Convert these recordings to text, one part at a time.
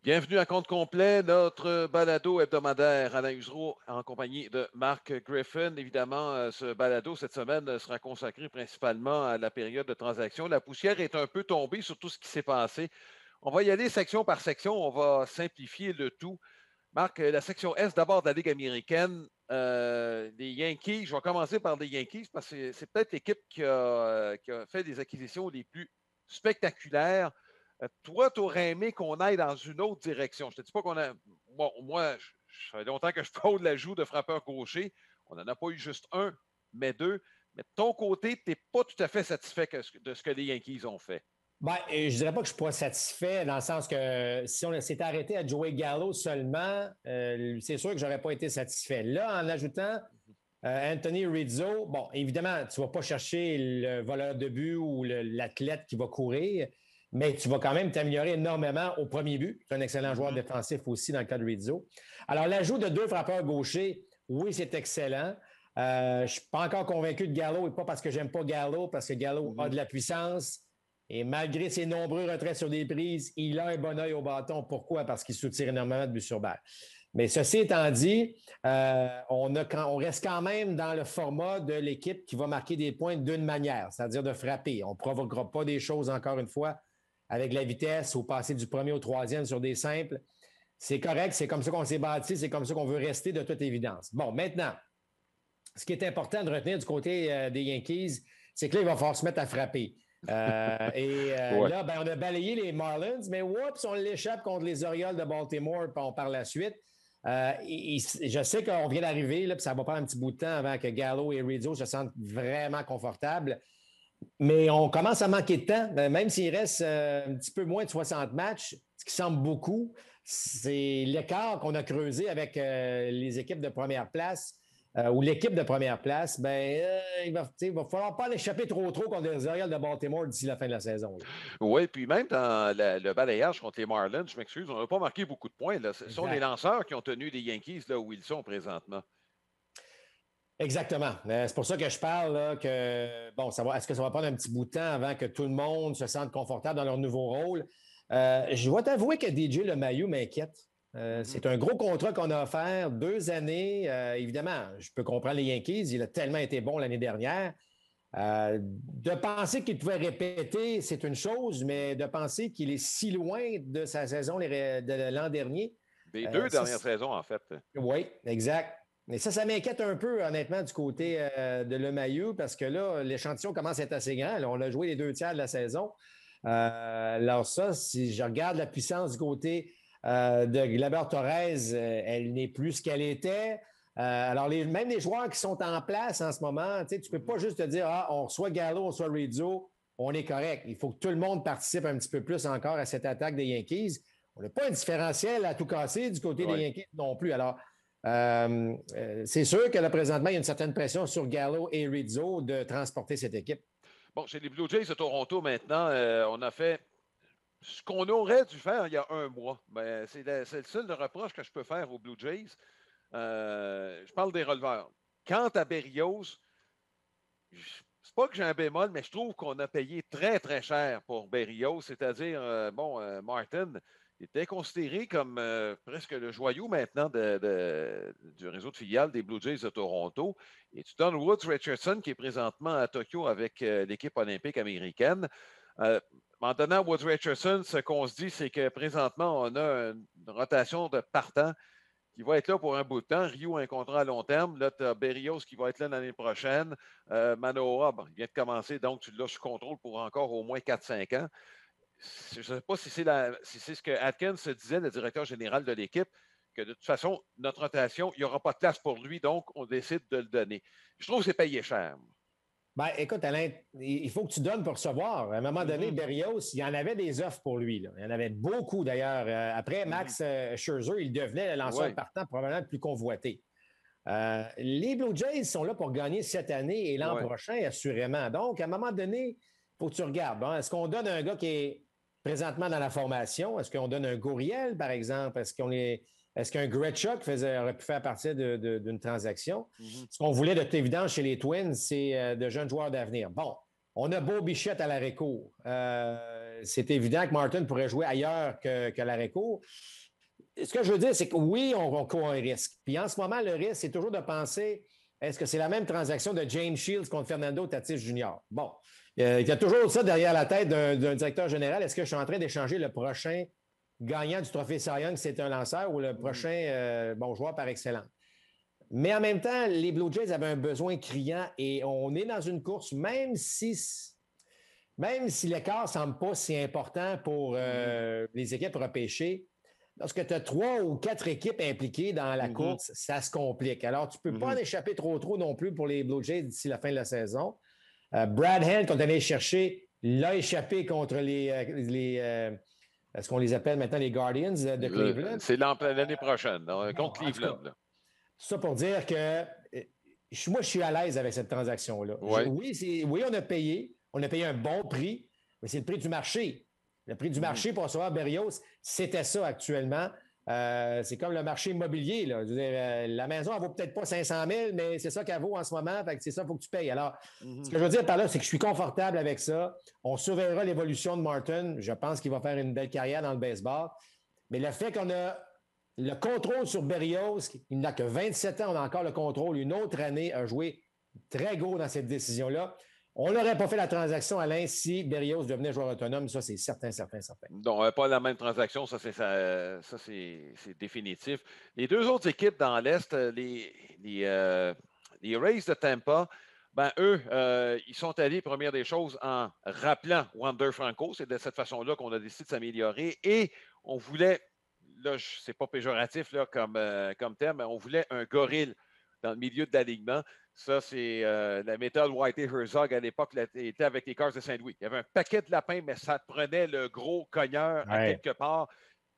Bienvenue à compte complet, notre balado hebdomadaire. Alain Usereau en compagnie de Marc Griffin. Évidemment, ce balado cette semaine sera consacré principalement à la période de transaction. La poussière est un peu tombée sur tout ce qui s'est passé. On va y aller section par section. On va simplifier le tout. Marc, la section S d'abord de la Ligue américaine. Les Yankees, je vais commencer par les Yankees parce que c'est peut-être l'équipe qui a fait des acquisitions les plus spectaculaires. Toi, tu aurais aimé qu'on aille dans une autre direction. Je ne te dis pas qu'on a. Bon, moi, ça fait longtemps que je frôle la joue de frappeur gaucher. On n'en a pas eu juste un, mais deux. Mais de ton côté, tu n'es pas tout à fait satisfait de ce que les Yankees ont fait. Ben, je dirais pas que je suis pas satisfait, dans le sens que si on s'était arrêté à Joey Gallo seulement, c'est sûr que j'aurais pas été satisfait. Là, en ajoutant Anthony Rizzo, bon, évidemment, tu vas pas chercher le voleur de but ou l'athlète qui va courir, mais tu vas quand même t'améliorer énormément au premier but. C'est un excellent joueur défensif aussi dans le cas de Rizzo. Alors, l'ajout de deux frappeurs gauchers, oui, c'est excellent. Je ne suis pas encore convaincu de Gallo, et pas parce que j'aime pas Gallo, parce que Gallo a de la puissance. Et malgré ses nombreux retraits sur des prises, il a un bon œil au bâton. Pourquoi? Parce qu'il soutire énormément de buts sur balle. Mais ceci étant dit, on reste quand même dans le format de l'équipe qui va marquer des points d'une manière, c'est-à-dire de frapper. On ne provoquera pas des choses, encore une fois, avec la vitesse ou passer du premier au troisième sur des simples. C'est correct, c'est comme ça qu'on s'est bâti, c'est comme ça qu'on veut rester de toute évidence. Bon, maintenant, ce qui est important de retenir du côté des Yankees, c'est que là, il va falloir se mettre à frapper. Ouais. Là, ben, on a balayé les Marlins, mais oups, on l'échappe contre les Orioles de Baltimore par la suite. Je sais qu'on vient d'arriver, puis ça va prendre un petit bout de temps avant que Gallo et Rizzo se sentent vraiment confortables. Mais on commence à manquer de temps, même s'il reste un petit peu moins de 60 matchs, ce qui semble beaucoup. C'est l'écart qu'on a creusé avec les équipes de première place ou l'équipe de première place. Il va falloir pas l'échapper trop contre les Orioles de Baltimore d'ici la fin de la saison. Oui, puis même dans le balayage contre les Marlins, je m'excuse, on n'a pas marqué beaucoup de points. Là. Ce sont les Exact. lanceurs qui ont tenu les Yankees là où ils sont présentement. Exactement. C'est pour ça que je parle là, que bon, est-ce que ça va prendre un petit bout de temps avant que tout le monde se sente confortable dans leur nouveau rôle? Je dois t'avouer que DJ LeMahieu m'inquiète. C'est un gros contrat qu'on a offert, 2 années. Évidemment, je peux comprendre les Yankees, il a tellement été bon l'année dernière. De penser qu'il pouvait répéter, c'est une chose, mais de penser qu'il est si loin de sa saison de l'an dernier, Des deux ça, dernières saisons, en fait. oui, exact. Mais ça m'inquiète un peu, honnêtement, du côté de LeMahieu, parce que là, l'échantillon commence à être assez grand. Là, on a joué les 2 tiers de la saison. Alors ça, si je regarde la puissance du côté de Gleyber Torres, elle n'est plus ce qu'elle était. Alors, même les joueurs qui sont en place en ce moment, tu ne peux pas juste te dire, ah, on reçoit Gallo, on reçoit Rizzo, on est correct. Il faut que tout le monde participe un petit peu plus encore à cette attaque des Yankees. On n'a pas un différentiel à tout casser du côté des Ouais. Yankees non plus. Alors, c'est sûr que là, présentement, il y a une certaine pression sur Gallo et Rizzo de transporter cette équipe. Bon, chez les Blue Jays de Toronto maintenant, on a fait ce qu'on aurait dû faire il y a un mois. Ben, c'est le seul reproche que je peux faire aux Blue Jays. Je parle des releveurs. Quant à Berrios, c'est pas que j'ai un bémol, mais je trouve qu'on a payé très, très cher pour Berrios, c'est-à-dire, Martin était considéré comme presque le joyau maintenant du réseau de filiales des Blue Jays de Toronto. Et tu donnes Woods Richardson, qui est présentement à Tokyo avec l'équipe olympique américaine. En donnant Woods Richardson, ce qu'on se dit, c'est que présentement, on a une rotation de partants qui va être là pour un bout de temps. Rio a un contrat à long terme. Là, tu as Berrios qui va être là l'année prochaine. Manoa, il vient de commencer, donc tu l'as sous contrôle pour encore au moins 4-5 ans. Je ne sais pas si c'est ce que Atkins se disait, le directeur général de l'équipe, que de toute façon, notre rotation, il n'y aura pas de place pour lui, donc on décide de le donner. Je trouve que c'est payé cher. Ben, écoute, Alain, il faut que tu donnes pour recevoir. À un moment donné, Mhm, Berrios, il y en avait des offres pour lui. Là. Il y en avait beaucoup, d'ailleurs. Après mhm. Max Scherzer, il devenait le lanceur Oui, partant probablement le plus convoité. Les Blue Jays sont là pour gagner cette année et l'an oui. prochain, assurément. Donc, à un moment donné, il faut que tu regardes. Bon, est-ce qu'on donne un gars qui est présentement dans la formation? Est-ce qu'on donne un Gouriel, par exemple? Est-ce qu'un Gretschuk aurait pu faire partie d'une transaction? Mhm. Ce qu'on voulait de toute évidence chez les Twins, c'est de jeunes joueurs d'avenir. Bon, on a Beau Bichette à la récour. c'est évident que Martin pourrait jouer ailleurs que l'arrêt-court. Ce que je veux dire, c'est que oui, on court un risque. Puis en ce moment, le risque, c'est toujours de penser, est-ce que c'est la même transaction de James Shields contre Fernando Tatis Jr.? Bon, il y a toujours ça derrière la tête d'un directeur général. Est-ce que je suis en train d'échanger le prochain gagnant du trophée Cy Young, c'est un lanceur, ou le prochain joueur par excellence? Mais en même temps, les Blue Jays avaient un besoin criant et on est dans une course, même si l'écart ne semble pas si important pour les équipes repêchées. Lorsque tu as 3 ou 4 équipes impliquées dans la course, ça se complique. Alors, tu ne peux pas en échapper trop non plus pour les Blue Jays d'ici la fin de la saison. Brad Hand, quand on allait chercher, l'a échappé contre est-ce qu'on les appelle maintenant les Guardians de Cleveland? C'est l'année prochaine, contre Cleveland. Là. Ça pour dire que moi, je suis à l'aise avec cette transaction-là. Ouais. Oui, on a payé un bon prix, mais c'est le prix du marché. Le prix du marché pour recevoir Berrios, c'était ça actuellement. C'est comme le marché immobilier. Là. Je veux dire, la maison, elle vaut peut-être pas 500 000, mais c'est ça qu'elle vaut en ce moment. Fait que c'est ça qu'il faut que tu payes. Alors, ce que je veux dire par là, c'est que je suis confortable avec ça. On surveillera l'évolution de Martin. Je pense qu'il va faire une belle carrière dans le baseball. Mais le fait qu'on a le contrôle sur Berrios, il n'a que 27 ans, on a encore le contrôle. Une autre année a joué très gros dans cette décision-là. On n'aurait pas fait la transaction, Alain, si Berrios devenait joueur autonome. Ça, c'est certain. Non, pas la même transaction. Ça, c'est définitif. Les deux autres équipes dans l'Est, les Rays de Tampa, ben eux, ils sont allés, première des choses, en rappelant Wander Franco. C'est de cette façon-là qu'on a décidé de s'améliorer. Et on voulait, là, c'est pas péjoratif là, comme terme, mais on voulait un gorille dans le milieu de l'alignement. Ça, c'est la méthode Whitey-Herzog à l'époque était avec les Cards de Saint-Louis. Il y avait un paquet de lapins, mais ça prenait le gros cogneur à quelque part.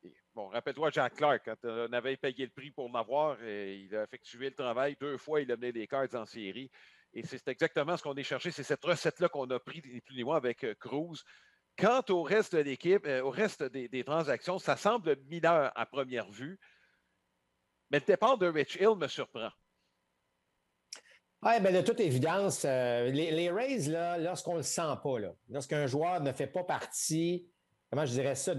Et, bon, rappelle-toi Jack Clark, quand on avait payé le prix pour m'avoir, il a effectué le travail. 2 fois, il a mené les Cards en série. Et c'est exactement ce qu'on est cherché. C'est cette recette-là qu'on a pris ni plus ni moins avec Cruz. Quant au reste de l'équipe, au reste des transactions, ça semble mineur à première vue. Mais le départ de Rich Hill me surprend. Oui, bien, de toute évidence, les Rays, là, lorsqu'on ne le sent pas, là, lorsqu'un joueur ne fait pas partie, comment je dirais ça,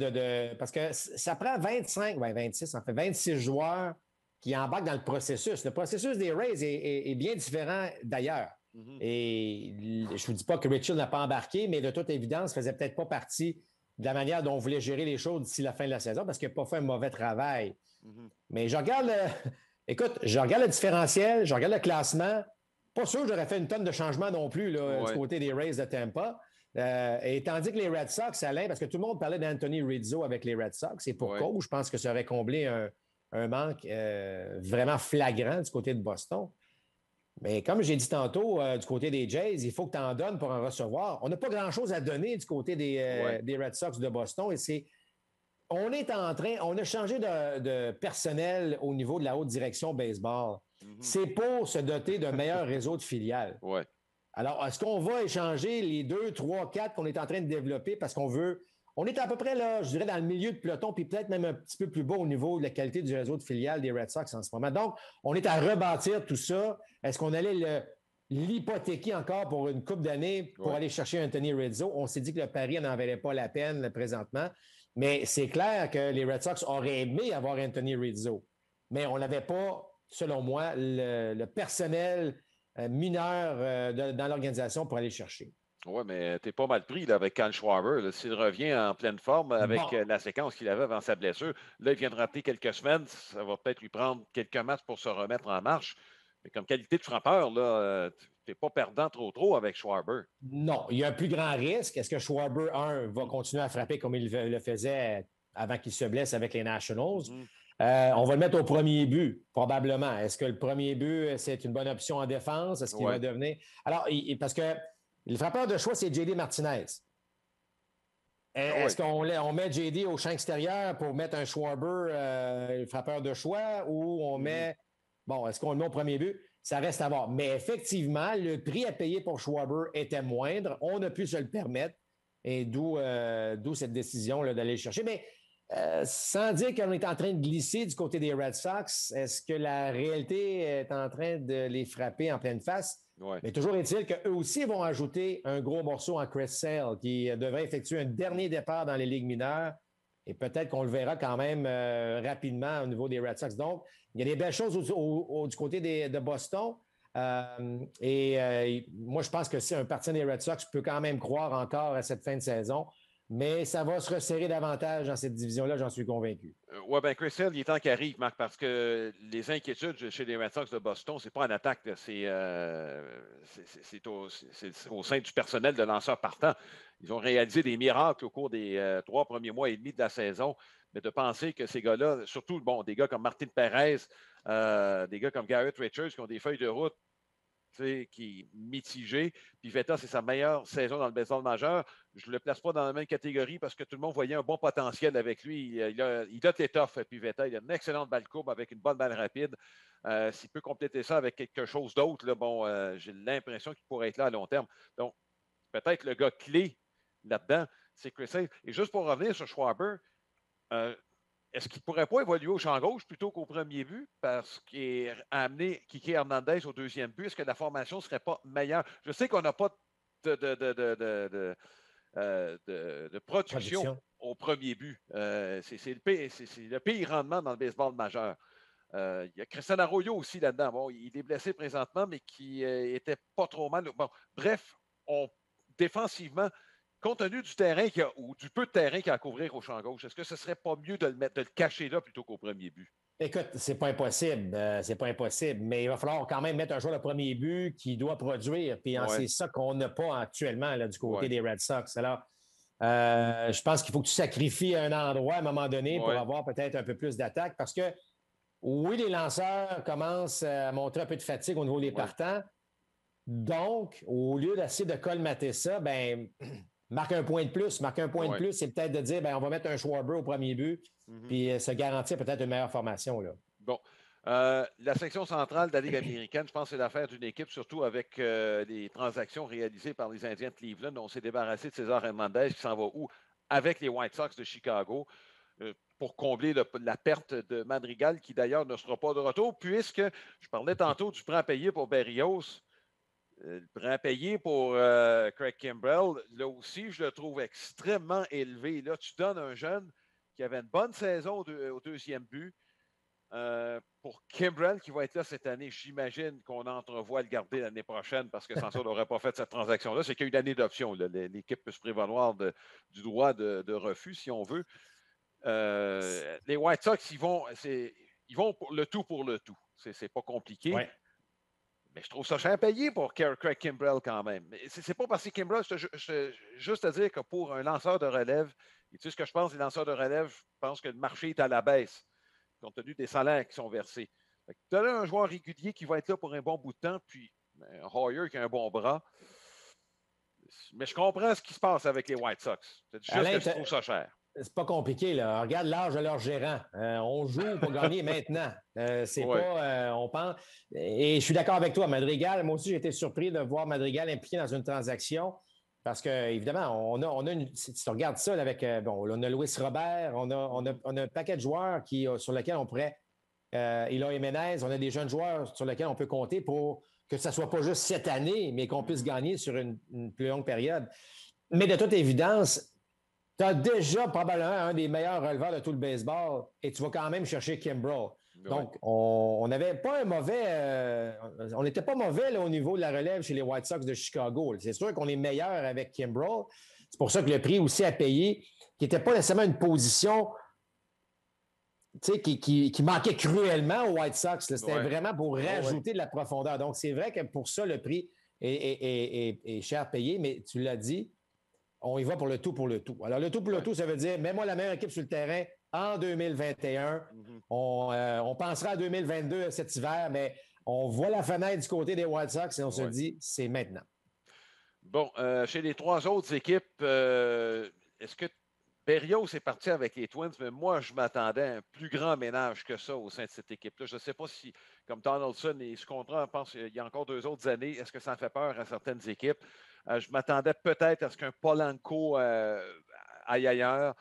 parce que ça prend 26, en fait, 26 joueurs qui embarquent dans le processus. Le processus des Rays est bien différent d'ailleurs. Et je ne vous dis pas que Rich Hill n'a pas embarqué, mais de toute évidence, ne faisait peut-être pas partie de la manière dont on voulait gérer les choses d'ici la fin de la saison parce qu'il n'a pas fait un mauvais travail. Mais je regarde le différentiel, je regarde le classement. Pas sûr que j'aurais fait une tonne de changements non plus là, du côté des Rays de Tampa. Et tandis que les Red Sox, Alain, parce que tout le monde parlait d'Anthony Rizzo avec les Red Sox, c'est pour cause. Je pense que ça aurait comblé un manque vraiment flagrant du côté de Boston. Mais comme j'ai dit tantôt, du côté des Jays, il faut que tu en donnes pour en recevoir. On n'a pas grand-chose à donner du côté des Red Sox de Boston. Et on a changé de personnel au niveau de la haute direction baseball. C'est pour se doter d'un meilleur réseau de filiales. Ouais. Alors, est-ce qu'on va échanger les 2, 3, 4 qu'on est en train de développer parce qu'on veut... On est à peu près là, je dirais, dans le milieu de peloton, puis peut-être même un petit peu plus bas au niveau de la qualité du réseau de filiales des Red Sox en ce moment. Donc, on est à rebâtir tout ça. Est-ce qu'on allait l'hypothéquer encore pour une couple d'années pour aller chercher Anthony Rizzo? On s'est dit que le pari n'en valait pas la peine présentement. Mais c'est clair que les Red Sox auraient aimé avoir Anthony Rizzo. Mais on n'avait pas, selon moi, le personnel mineur dans l'organisation pour aller chercher. Oui, mais t'es pas mal pris là, avec Kyle Schwarber. S'il revient en pleine forme avec la séquence qu'il avait avant sa blessure, là, il vient de rater quelques semaines. Ça va peut-être lui prendre quelques matchs pour se remettre en marche. Mais comme qualité de frappeur, là, t'es pas perdant trop avec Schwarber. Non, il y a un plus grand risque. Est-ce que Schwarber, va continuer à frapper comme il le faisait avant qu'il se blesse avec les Nationals? On va le mettre au premier but, probablement. Est-ce que le premier but, c'est une bonne option en défense? Est-ce qu'il va devenir... Alors, parce que le frappeur de choix, c'est J.D. Martinez. Est-ce qu'on met J.D. au champ extérieur pour mettre un Schwarber, frappeur de choix, ou on met... Bon, est-ce qu'on le met au premier but? Ça reste à voir. Mais effectivement, le prix à payer pour Schwarber était moindre. On a pu se le permettre. Et d'où cette décision là, d'aller le chercher. Mais sans dire qu'on est en train de glisser du côté des Red Sox, est-ce que la réalité est en train de les frapper en pleine face? Ouais. Mais toujours est-il qu'eux aussi vont ajouter un gros morceau en Chris Sale qui devrait effectuer un dernier départ dans les ligues mineures. Et peut-être qu'on le verra quand même rapidement au niveau des Red Sox. Donc, il y a des belles choses du côté de Boston. Moi, je pense que si un partisan des Red Sox peut quand même croire encore à cette fin de saison, mais ça va se resserrer davantage dans cette division-là, j'en suis convaincu. Oui, bien, Chris Hill, il est temps qu'il arrive, Marc, parce que les inquiétudes chez les Red Sox de Boston, c'est pas en attaque, c'est au sein du personnel de lanceurs partants. Ils ont réalisé des miracles au cours des 3 premiers mois et demi de la saison, mais de penser que ces gars-là, surtout bon, des gars comme Martin Perez, des gars comme Garrett Richards qui ont des feuilles de route qui est mitigé. Puis Veta, c'est sa meilleure saison dans le baseball majeur. Je ne le place pas dans la même catégorie parce que tout le monde voyait un bon potentiel avec lui. Il a de l'étoffe, puis Veta. Il a une excellente balle courbe avec une bonne balle rapide. S'il peut compléter ça avec quelque chose d'autre, j'ai l'impression qu'il pourrait être là à long terme. Donc, peut-être le gars clé là-dedans, c'est Chris Sale. Et juste pour revenir sur Schwarber, est-ce qu'il ne pourrait pas évoluer au champ gauche plutôt qu'au premier but parce qu'il a amené Kiki Hernandez au deuxième but? Est-ce que la formation ne serait pas meilleure? Je sais qu'on n'a pas de production au premier but. C'est le pire rendement dans le baseball majeur. Il y a Christian Arroyo aussi là-dedans. Bon, il est blessé présentement, mais qui était pas trop mal. Bon, bref, défensivement, compte tenu du terrain ou du peu de terrain qu'il y a à couvrir au champ gauche, est-ce que ce ne serait pas mieux de le cacher là plutôt qu'au premier but? Écoute, c'est pas impossible. C'est pas impossible, mais il va falloir quand même mettre un joueur de premier but qui doit produire. Puis c'est ça qu'on n'a pas actuellement là, du côté des Red Sox. Alors, je pense qu'il faut que tu sacrifies un endroit à un moment donné pour avoir peut-être un peu plus d'attaque parce que oui, les lanceurs commencent à montrer un peu de fatigue au niveau des partants. Donc, au lieu d'essayer de colmater ça, ben marque un point de plus. Marque un point de plus, c'est peut-être de dire on va mettre un Schwarber au premier but, puis se garantir peut-être une meilleure formation. Là. Bon. La section centrale de la Ligue américaine, je pense que c'est l'affaire d'une équipe, surtout avec les transactions réalisées par les Indiens de Cleveland. On s'est débarrassé de César Hernandez qui s'en va où? Avec les White Sox de Chicago. Pour combler la perte de Madrigal, qui d'ailleurs ne sera pas de retour, puisque je parlais tantôt du prêt à payer pour Berrios. Le prêt à payer pour Craig Kimbrell, là aussi, je le trouve extrêmement élevé. Là, tu donnes un jeune qui avait une bonne saison au deuxième but. Pour Kimbrell qui va être là cette année, j'imagine qu'on entrevoit le garder l'année prochaine parce que sans ça, on n'aurait pas fait cette transaction-là. C'est qu'il y a une année d'option. L'équipe peut se prévaloir du droit de refus si on veut. Les White Sox, ils vont pour le tout pour le tout. C'est pas compliqué. Ouais. Mais je trouve ça cher payé pour Craig Kimbrell quand même. C'est pas parce que Kimbrell, juste à dire que pour un lanceur de relève, et tu sais ce que je pense des lanceurs de relève, je pense que le marché est à la baisse, compte tenu des salaires qui sont versés. Tu as là un joueur régulier qui va être là pour un bon bout de temps, puis un Hoyer qui a un bon bras. Mais je comprends ce qui se passe avec les White Sox. C'est juste Alain, que je trouve ça cher. C'est pas compliqué, là. Regarde l'âge de leur gérant. On joue pour gagner maintenant. C'est pas. On pense. Et je suis d'accord avec toi, Madrigal. Moi aussi, j'ai été surpris de voir Madrigal impliqué dans une transaction. Parce que, évidemment, on a si tu regardes ça là, avec. On a Luis Robert, on a un paquet de joueurs sur lesquels on pourrait. Eloy Jiménez, on a des jeunes joueurs sur lesquels on peut compter pour que ça ne soit pas juste cette année, mais qu'on puisse gagner sur une plus longue période. Mais de toute évidence, tu as déjà probablement un des meilleurs releveurs de tout le baseball et tu vas quand même chercher Kimbrell. Donc, on n'avait pas un mauvais. On n'était pas mauvais là, au niveau de la relève chez les White Sox de Chicago. C'est sûr qu'on est meilleur avec Kimbrell. C'est pour ça que le prix aussi à payer, qui n'était pas nécessairement une position qui manquait cruellement aux White Sox. C'était vraiment pour rajouter de la profondeur. Donc, c'est vrai que pour ça, le prix est cher payé, mais tu l'as dit, on y va pour le tout pour le tout. Alors, le tout pour le tout, ça veut dire, mets-moi la meilleure équipe sur le terrain en 2021. On pensera à 2022 cet hiver, mais on voit la fenêtre du côté des White Sox et on se dit, c'est maintenant. Bon, chez les trois autres équipes, est-ce que Berrios est parti avec les Twins, mais moi, je m'attendais à un plus grand ménage que ça au sein de cette équipe-là. Je ne sais pas si, comme Donaldson et ce contrat, je pense qu'il y a encore 2 autres années, est-ce que ça fait peur à certaines équipes? Je m'attendais peut-être à ce qu'un Polanco aille ailleurs.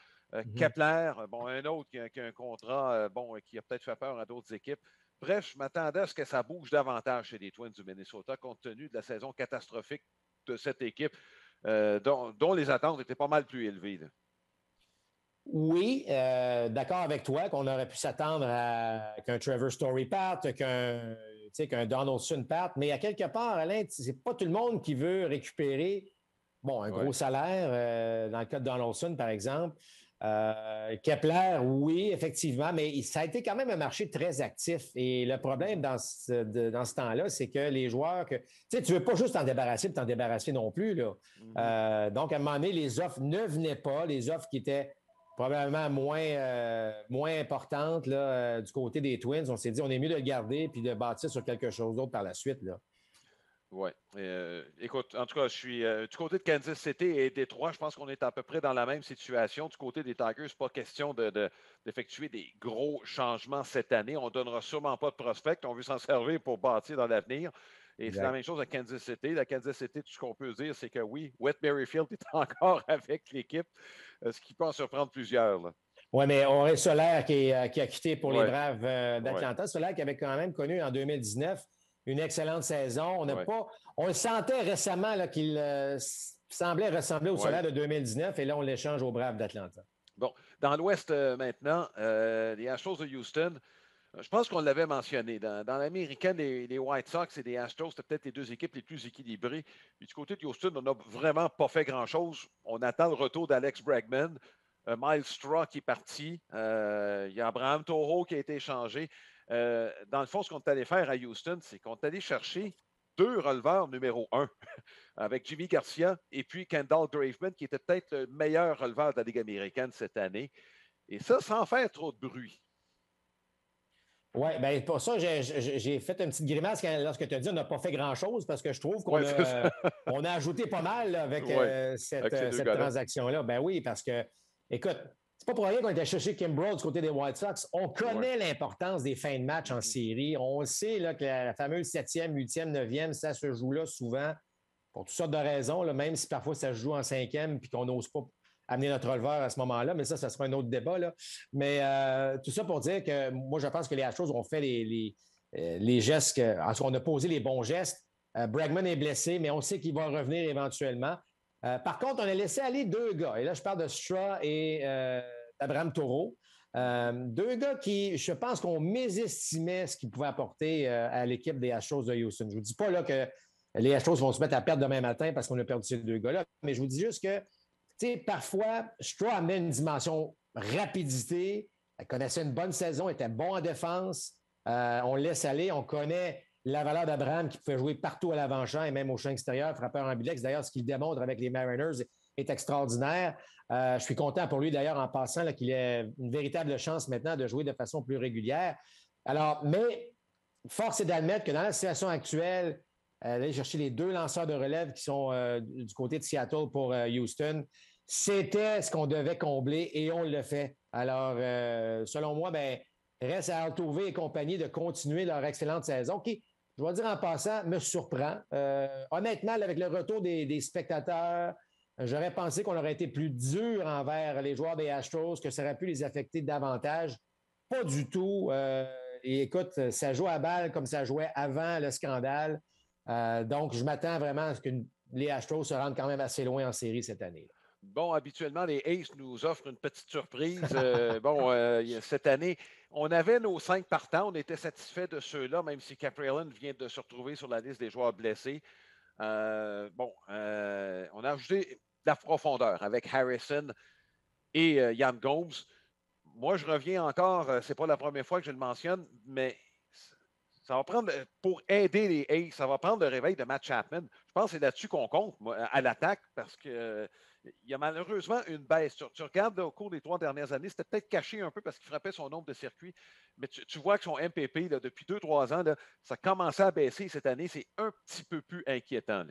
Kepler, bon, un autre qui a un contrat qui a peut-être fait peur à d'autres équipes. Bref, je m'attendais à ce que ça bouge davantage chez les Twins du Minnesota, compte tenu de la saison catastrophique de cette équipe, dont les attentes étaient pas mal plus élevées. Là. Oui, d'accord avec toi qu'on aurait pu s'attendre à qu'un Trevor Story parte, qu'un Donaldson parte, mais à quelque part, Alain, c'est pas tout le monde qui veut récupérer un gros salaire, dans le cas de Donaldson, par exemple. Kepler, oui, effectivement, mais ça a été quand même un marché très actif. Et le problème dans ce temps-là, c'est que les joueurs tu ne veux pas juste t'en débarrasser, t'en débarrasser non plus. Là. Donc, à un moment donné, les offres ne venaient pas, les offres qui étaient probablement moins importantes là, du côté des Twins. On s'est dit, on est mieux de le garder puis de bâtir sur quelque chose d'autre par la suite. Là. Oui. Écoute, en tout cas, je suis du côté de Kansas City et Détroit, je pense qu'on est à peu près dans la même situation. Du côté des Tigers, pas question d'effectuer des gros changements cette année. On ne donnera sûrement pas de prospect. On veut s'en servir pour bâtir dans l'avenir. Et c'est la même chose à Kansas City. La Kansas City, tout ce qu'on peut dire, c'est que oui, Whit Merrifield est encore avec l'équipe, ce qui peut en surprendre plusieurs. Oui, mais on aurait Solaire qui a quitté pour les Ouais. Braves d'Atlanta. Solaire qui avait quand même connu en 2019 une excellente saison. On le sentait récemment là, qu'il semblait ressembler au Solaire de 2019 et là, on l'échange aux Braves d'Atlanta. Bon, dans l'Ouest maintenant, les Astros de Houston, je pense qu'on l'avait mentionné. Dans l'américaine, les White Sox et les Astros, c'était peut-être les deux équipes les plus équilibrées. Puis du côté de Houston, on n'a vraiment pas fait grand-chose. On attend le retour d'Alex Bregman. Miles Straw qui est parti. Il y a Abraham Toro qui a été échangé. Dans le fond, ce qu'on est allé faire à Houston, c'est qu'on est allé chercher 2 releveurs numéro 1 avec Jimmy Garcia et puis Kendall Graveman, qui était peut-être le meilleur releveur de la Ligue américaine cette année. Et ça, sans faire trop de bruit. Oui, bien pour ça, j'ai fait une petite grimace lorsque tu as dit qu'on n'a pas fait grand-chose parce que je trouve qu'on on a ajouté pas mal là, avec cette transaction-là. Ben oui, parce que, écoute, c'est pas pour rien qu'on était chercher Kimbrel du côté des White Sox. On connaît l'importance des fins de match en série. On sait là, que la fameuse 7e, 8e, 9e, ça se joue là souvent pour toutes sortes de raisons, là, même si parfois ça se joue en 5e puis qu'on n'ose pas amener notre releveur à ce moment-là, mais ça sera un autre débat. Là. Mais tout ça pour dire que moi, je pense que les Astros ont fait les gestes, on a posé les bons gestes. Bregman est blessé, mais on sait qu'il va revenir éventuellement. Par contre, on a laissé aller 2 gars. Et là, je parle de Straw et d'Abraham Toro. 2 gars qui, je pense qu'on mésestimait ce qu'ils pouvaient apporter à l'équipe des Astros de Houston. Je ne vous dis pas là, que les Astros vont se mettre à perdre demain matin parce qu'on a perdu ces 2 gars-là, mais je vous dis juste que parfois, Straw amenait une dimension rapidité. Elle connaissait une bonne saison, était bon en défense. On le laisse aller. On connaît la valeur d'Abraham qui pouvait jouer partout à l'avant-champ et même au champ extérieur, frappeur ambidex. D'ailleurs, ce qu'il démontre avec les Mariners est extraordinaire. Je suis content pour lui, d'ailleurs, en passant, là, qu'il ait une véritable chance maintenant de jouer de façon plus régulière. Alors, mais force est d'admettre que dans la situation actuelle, aller chercher les 2 lanceurs de relève qui sont du côté de Seattle pour Houston, c'était ce qu'on devait combler et on le fait. Alors, selon moi, reste à Altuve et compagnie de continuer leur excellente saison qui, je dois dire en passant, me surprend. Honnêtement, avec le retour des spectateurs, j'aurais pensé qu'on aurait été plus dur envers les joueurs des Astros, que ça aurait pu les affecter davantage. Pas du tout. Et écoute, ça joue à balle comme ça jouait avant le scandale. Donc, je m'attends vraiment à ce que les Astros se rendent quand même assez loin en série cette année. Bon, habituellement, les Aces nous offrent une petite surprise. Cette année, on avait nos 5 partants. On était satisfait de ceux-là, même si Caprellin vient de se retrouver sur la liste des joueurs blessés. On a ajouté de la profondeur avec Harrison et Yann Gomes. Moi, je reviens encore, c'est pas la première fois que je le mentionne, mais ça va prendre, pour aider les Aces, ça va prendre le réveil de Matt Chapman. Je pense que c'est là-dessus qu'on compte, moi, à l'attaque, parce que il y a malheureusement une baisse. Tu regardes là, au cours des 3 dernières années, c'était peut-être caché un peu parce qu'il frappait son nombre de circuits, mais tu vois que son MPP, là, depuis 2-3 ans, là, ça commençait à baisser cette année. C'est un petit peu plus inquiétant.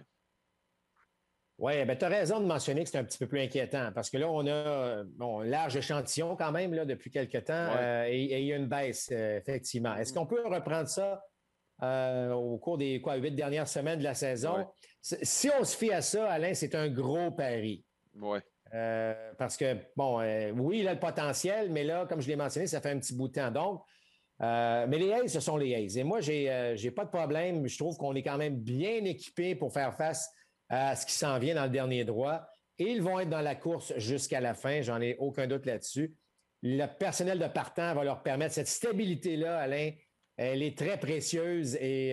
Oui, tu as raison de mentionner que c'est un petit peu plus inquiétant parce que là, on a un large échantillon quand même là, depuis quelques temps et il y a une baisse, effectivement. Est-ce qu'on peut reprendre ça au cours des 8 dernières semaines de la saison? Si on se fie à ça, Alain, c'est un gros pari. Parce que, bon, oui, il a le potentiel, mais là, comme je l'ai mentionné, ça fait un petit bout de temps. Donc, mais les A's, ce sont les A's. Et moi, j'ai pas de problème. Je trouve qu'on est quand même bien équipé pour faire face à ce qui s'en vient dans le dernier droit. Et ils vont être dans la course jusqu'à la fin. J'en ai aucun doute là-dessus. Le personnel de partant va leur permettre cette stabilité-là, Alain. Elle est très précieuse et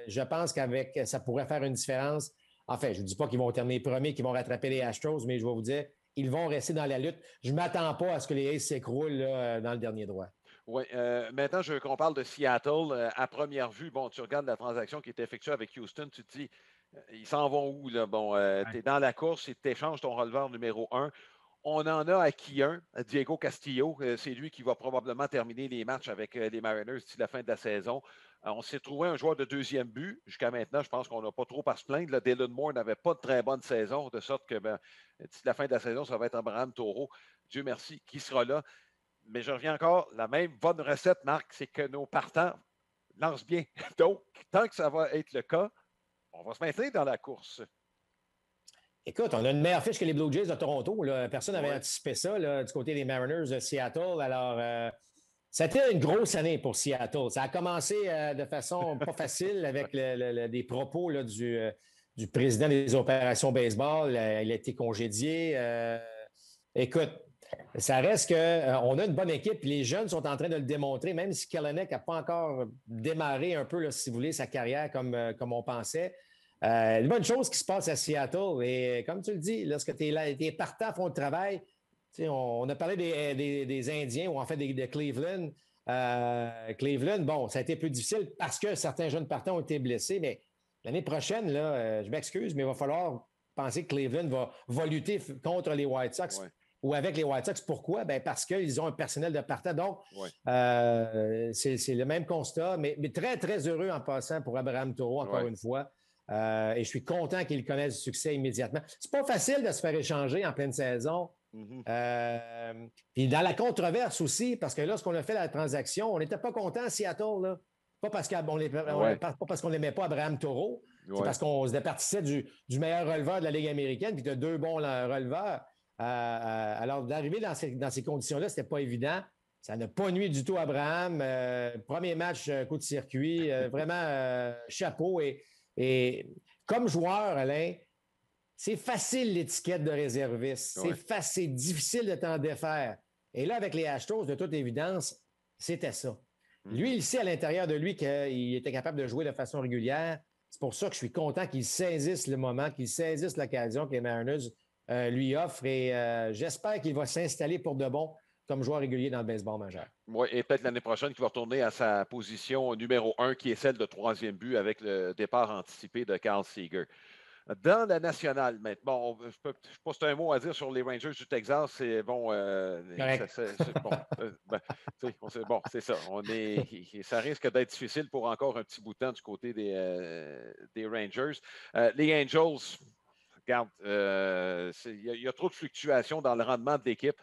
je pense qu'avec ça pourrait faire une différence. En fait, je ne dis pas qu'ils vont terminer premiers, qu'ils vont rattraper les Astros, mais je vais vous dire, ils vont rester dans la lutte. Je ne m'attends pas à ce que les A's s'écroulent là, dans le dernier droit. Oui, maintenant, je veux qu'on parle de Seattle. À première vue, bon, tu regardes la transaction qui est effectuée avec Houston, tu te dis, ils s'en vont où, là? Bon, tu es dans la course et tu échanges ton releveur numéro un. On en a acquis un, Diego Castillo. C'est lui qui va probablement terminer les matchs avec les Mariners d'ici la fin de la saison. On s'est trouvé un joueur de deuxième but. Jusqu'à maintenant, je pense qu'on n'a pas trop à se plaindre. Là, Dylan Moore n'avait pas de très bonne saison, de sorte que d'ici la fin de la saison, ça va être Abraham Taureau. Dieu merci, qui sera là. Mais je reviens encore, la même bonne recette, Marc, c'est que nos partants lancent bien. Donc, tant que ça va être le cas, on va se maintenir dans la course. Écoute, on a une meilleure fiche que les Blue Jays de Toronto. Là. Personne n'avait Ouais. anticipé ça là, du côté des Mariners de Seattle. Alors, c'était une grosse année pour Seattle. Ça a commencé de façon pas facile avec des propos là, du président des opérations baseball. Il a été congédié. Écoute, ça reste qu'on a une bonne équipe. Les jeunes sont en train de le démontrer, même si Kelenic n'a pas encore démarré un peu, là, si vous voulez, sa carrière comme on pensait. Une bonne chose qui se passe à Seattle. Et comme tu le dis, lorsque tes partants font le travail, on a parlé des Indiens ou en fait de Cleveland. Cleveland, bon, ça a été plus difficile parce que certains jeunes partants ont été blessés, mais l'année prochaine, là, je m'excuse, mais il va falloir penser que Cleveland va lutter contre les White Sox Ouais. ou avec les White Sox. Pourquoi? Ben parce qu'ils ont un personnel de partant. Donc, Ouais. c'est le même constat, mais très, très heureux en passant pour Abraham Taureau, encore une fois. Et je suis content qu'il connaisse du succès immédiatement. C'est pas facile de se faire échanger en pleine saison. Puis dans la controverse aussi, parce que lorsqu'on a fait la transaction, on n'était pas content à Seattle, là. Pas parce qu'on n'aimait pas Abraham Taureau, c'est parce qu'on se départissait du meilleur releveur de la Ligue américaine, puis de deux bons releveurs. Alors, d'arriver dans ces conditions-là, c'était pas évident. Ça n'a pas nuit du tout à Abraham. Premier match, coup de circuit, vraiment chapeau. Et comme joueur, Alain, c'est facile l'étiquette de réserviste. C'est facile, difficile de t'en défaire. Et là, avec les Astros, de toute évidence, c'était ça. Lui, il sait à l'intérieur de lui qu'il était capable de jouer de façon régulière. C'est pour ça que je suis content qu'il saisisse le moment, qu'il saisisse l'occasion que les Mariners lui offrent. Et j'espère qu'il va s'installer pour de bon comme joueur régulier dans le baseball majeur. Oui, et peut-être l'année prochaine qu'il va retourner à sa position numéro 1, qui est celle de troisième but avec le départ anticipé de Carl Seager. Dans la nationale, maintenant, bon, je ne sais pas si tu as un mot à dire sur les Rangers du Texas. C'est bon. Bon, c'est ça. Ça risque d'être difficile pour encore un petit bout de temps du côté des Rangers. Les Angels, regarde, il y a trop de fluctuations dans le rendement de l'équipe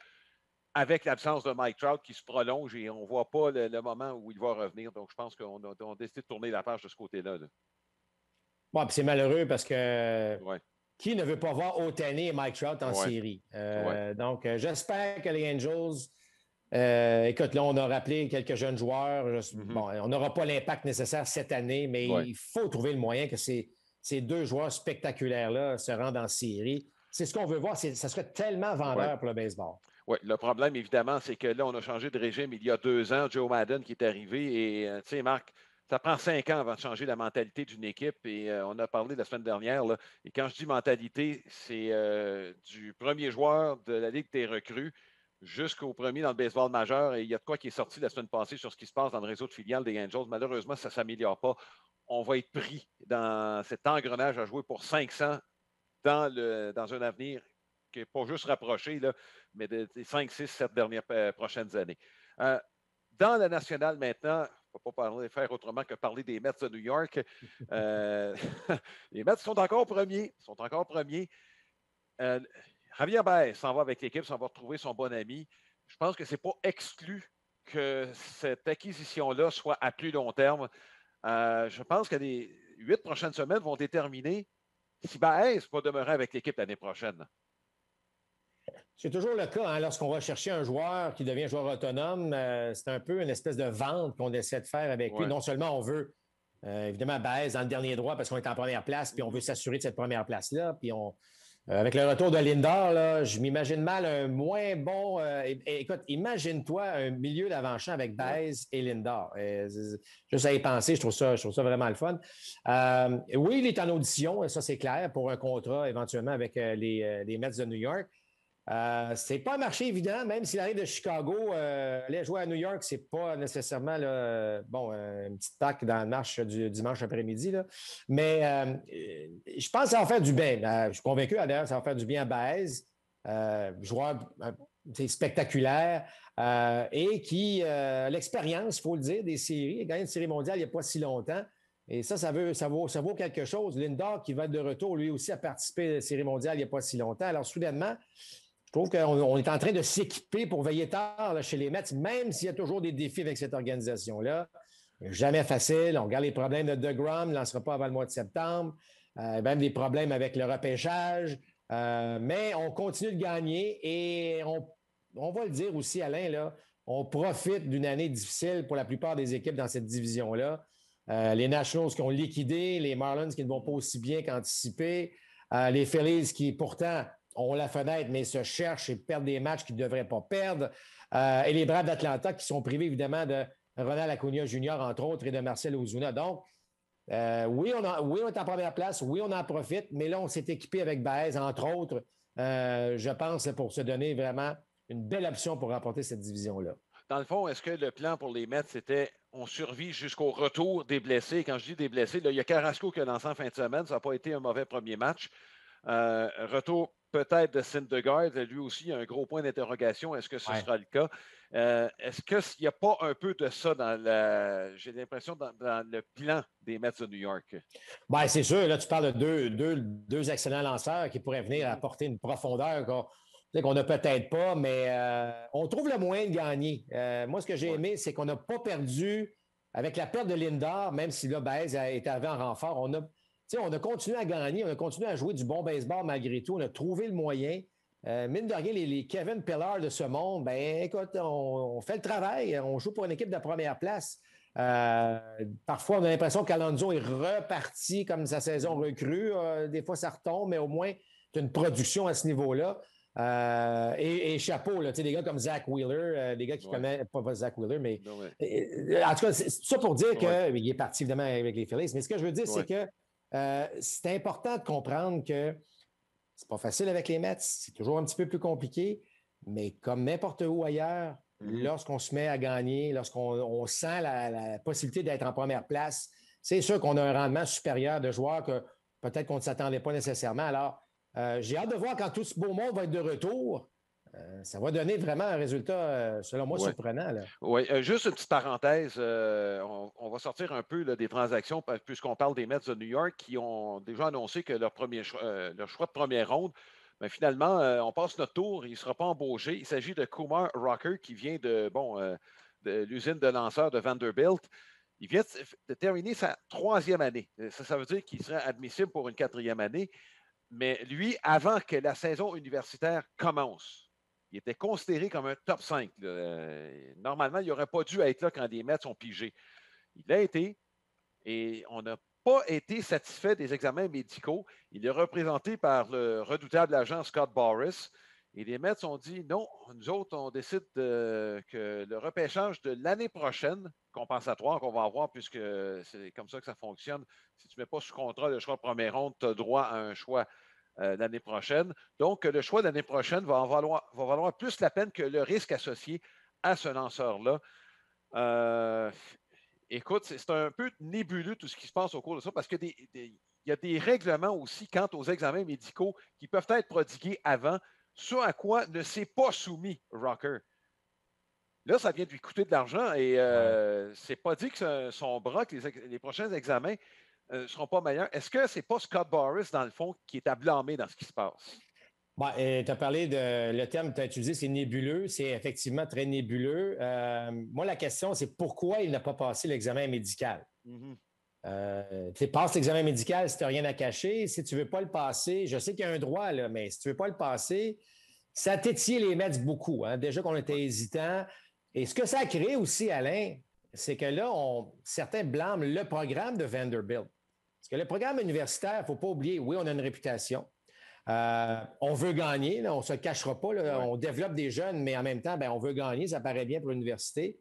avec l'absence de Mike Trout qui se prolonge et on ne voit pas le moment où il va revenir. Donc, je pense qu'on a décidé de tourner la page de ce côté-là. Bon, puis c'est malheureux parce que qui ne veut pas voir Ohtani et Mike Trout en série? Donc, j'espère que les Angels, écoute, là, on a rappelé quelques jeunes joueurs. Bon, on n'aura pas l'impact nécessaire cette année, mais il faut trouver le moyen que ces deux joueurs spectaculaires-là se rendent en série. C'est ce qu'on veut voir. Ça serait tellement vendeur pour le baseball. Oui, le problème, évidemment, c'est que là, on a changé de régime il y a 2 ans. Joe Madden qui est arrivé. Et, tu sais, Marc, ça prend 5 ans avant de changer la mentalité d'une équipe. Et on a parlé la semaine dernière. Là, et quand je dis mentalité, c'est du premier joueur de la Ligue des recrues jusqu'au premier dans le baseball majeur. Et il y a de quoi qui est sorti la semaine passée sur ce qui se passe dans le réseau de filiales des Angels. Malheureusement, ça ne s'améliore pas. On va être pris dans cet engrenage à jouer pour 500 dans un avenir qui n'est pas juste rapproché, là, mais des 5, 6, 7 dernières prochaines années. Dans la nationale maintenant, il ne faut pas faire autrement que parler des Mets de New York. Les Mets sont encore premiers. Javier Baez s'en va avec l'équipe, s'en va retrouver son bon ami. Je pense que ce n'est pas exclu que cette acquisition-là soit à plus long terme. Je pense que les 8 prochaines semaines vont déterminer si Baez va demeurer avec l'équipe l'année prochaine. C'est toujours le cas, hein, lorsqu'on va chercher un joueur qui devient joueur autonome, c'est un peu une espèce de vente qu'on essaie de faire avec lui. Ouais. Non seulement on veut, évidemment, Baez dans le dernier droit parce qu'on est en première place, puis on veut s'assurer de cette première place-là, puis avec le retour de Lindor, là, je m'imagine mal un moins bon. Écoute, imagine-toi un milieu d'avant-champ avec Baez et Lindor. Juste à y penser, je trouve ça vraiment le fun. Oui, il est en audition, ça c'est clair, pour un contrat éventuellement avec les Mets de New York. C'est pas un marché évident, même s'il arrive de Chicago, aller jouer à New York, c'est pas nécessairement une petite taque dans la marche du dimanche après-midi. Là. Mais je pense que ça va faire du bien. Je suis convaincu, d'ailleurs, ça va faire du bien à Baez, joueur spectaculaire et qui a l'expérience, il faut le dire, des séries. Il a gagné une série mondiale il n'y a pas si longtemps. Et ça vaut quelque chose. Lindor, qui va être de retour, lui aussi, a participé à la série mondiale il n'y a pas si longtemps. Alors, soudainement, je trouve qu'on est en train de s'équiper pour veiller tard là, chez les Mets, même s'il y a toujours des défis avec cette organisation-là. Jamais facile. On regarde les problèmes de DeGrom, il ne lancera pas avant le mois de septembre. Même des problèmes avec le repêchage. Mais on continue de gagner et on va le dire aussi, Alain, là, on profite d'une année difficile pour la plupart des équipes dans cette division-là. Les Nationals qui ont liquidé, les Marlins qui ne vont pas aussi bien qu'anticipé, les Phillies qui pourtant ont la fenêtre, mais se cherchent et perdent des matchs qu'ils ne devraient pas perdre. Et les Braves d'Atlanta qui sont privés, évidemment, de Ronald Acuna Jr., entre autres, et de Marcell Ozuna. Donc, oui, on est en première place. Oui, on en profite. Mais là, on s'est équipé avec Baez, entre autres, je pense, pour se donner vraiment une belle option pour remporter cette division-là. Dans le fond, est-ce que le plan pour les Mets, c'était on survit jusqu'au retour des blessés? Quand je dis des blessés, là, il y a Carrasco qui a lancé en fin de semaine. Ça n'a pas été un mauvais premier match. Retour peut-être de Syndergaard, lui aussi, il y a un gros point d'interrogation. Est-ce que ce sera le cas? Est-ce qu'il n'y a pas un peu de ça j'ai l'impression, dans le plan des Mets de New York? Bien, c'est sûr, là, tu parles de deux excellents lanceurs qui pourraient venir apporter une profondeur qu'on n'a peut-être pas, mais on trouve le moyen de gagner. Moi, ce que j'ai aimé, c'est qu'on n'a pas perdu, avec la perte de Lindor, même si là, Baez est arrivé en renfort, on a continué à gagner, on a continué à jouer du bon baseball malgré tout, on a trouvé le moyen. Mine de rien, les Kevin Pillar de ce monde, ben écoute, on fait le travail, on joue pour une équipe de première place. Parfois, on a l'impression qu'Alonso est reparti comme sa saison recrue. Des fois, ça retombe, mais au moins, tu as une production à ce niveau-là. Et chapeau, là, des gars comme Zach Wheeler, des gars qui connaissent, pas Zach Wheeler, mais en tout cas, c'est ça pour dire qu'il est parti évidemment avec les Phillies. Mais ce que je veux dire, c'est que c'est important de comprendre que c'est pas facile avec les Mets, c'est toujours un petit peu plus compliqué, mais comme n'importe où ailleurs, lorsqu'on se met à gagner, lorsqu'on sent la possibilité d'être en première place, c'est sûr qu'on a un rendement supérieur de joueurs que peut-être qu'on ne s'attendait pas nécessairement. Alors, j'ai hâte de voir quand tout ce beau monde va être de retour. Ça va donner vraiment un résultat, selon moi, surprenant. Oui, juste une petite parenthèse. On va sortir un peu là, des transactions, puisqu'on parle des Mets de New York qui ont déjà annoncé que leur choix de première ronde, mais finalement, on passe notre tour, il ne sera pas embauché. Il s'agit de Kumar Rocker qui vient de l'usine de lanceurs de Vanderbilt. Il vient de terminer sa 3e année. Ça veut dire qu'il serait admissible pour une 4e année. Mais lui, avant que la saison universitaire commence, il était considéré comme un top 5. Normalement, il n'aurait pas dû être là quand les Mets sont pigés. Il l'a été et on n'a pas été satisfait des examens médicaux. Il est représenté par le redoutable agent Scott Boras. Et les Mets ont dit non, nous autres, on décide que le repêchage de l'année prochaine, compensatoire qu'on va avoir, puisque c'est comme ça que ça fonctionne, si tu ne mets pas sous contrat le choix de première ronde, tu as droit à un choix l'année prochaine. Donc, le choix de l'année prochaine va valoir plus la peine que le risque associé à ce lanceur-là. Écoute, c'est un peu nébuleux tout ce qui se passe au cours de ça parce qu'il y a des règlements aussi quant aux examens médicaux qui peuvent être prodigués avant, ce à quoi ne s'est pas soumis Rocker. Là, ça vient de lui coûter de l'argent et c'est pas dit que son bras, que les prochains examens ne seront pas meilleurs. Est-ce que c'est pas Scott Boras, dans le fond, qui est à blâmer dans ce qui se passe? Tu as parlé le terme que tu as utilisé, c'est nébuleux. C'est effectivement très nébuleux. Moi, la question, c'est pourquoi il n'a pas passé l'examen médical? Tu passes l'examen médical si tu n'as rien à cacher. Si tu ne veux pas le passer, je sais qu'il y a un droit, là, mais si tu ne veux pas le passer, ça a tétillé les Mets beaucoup. Hein? Déjà qu'on était hésitants. Et ce que ça a créé aussi, Alain, c'est que là, certains blâment le programme de Vanderbilt. Parce que le programme universitaire, il ne faut pas oublier, oui, on a une réputation. On veut gagner, là, on ne se le cachera pas. Là, on développe des jeunes, mais en même temps, on veut gagner, ça paraît bien pour l'université.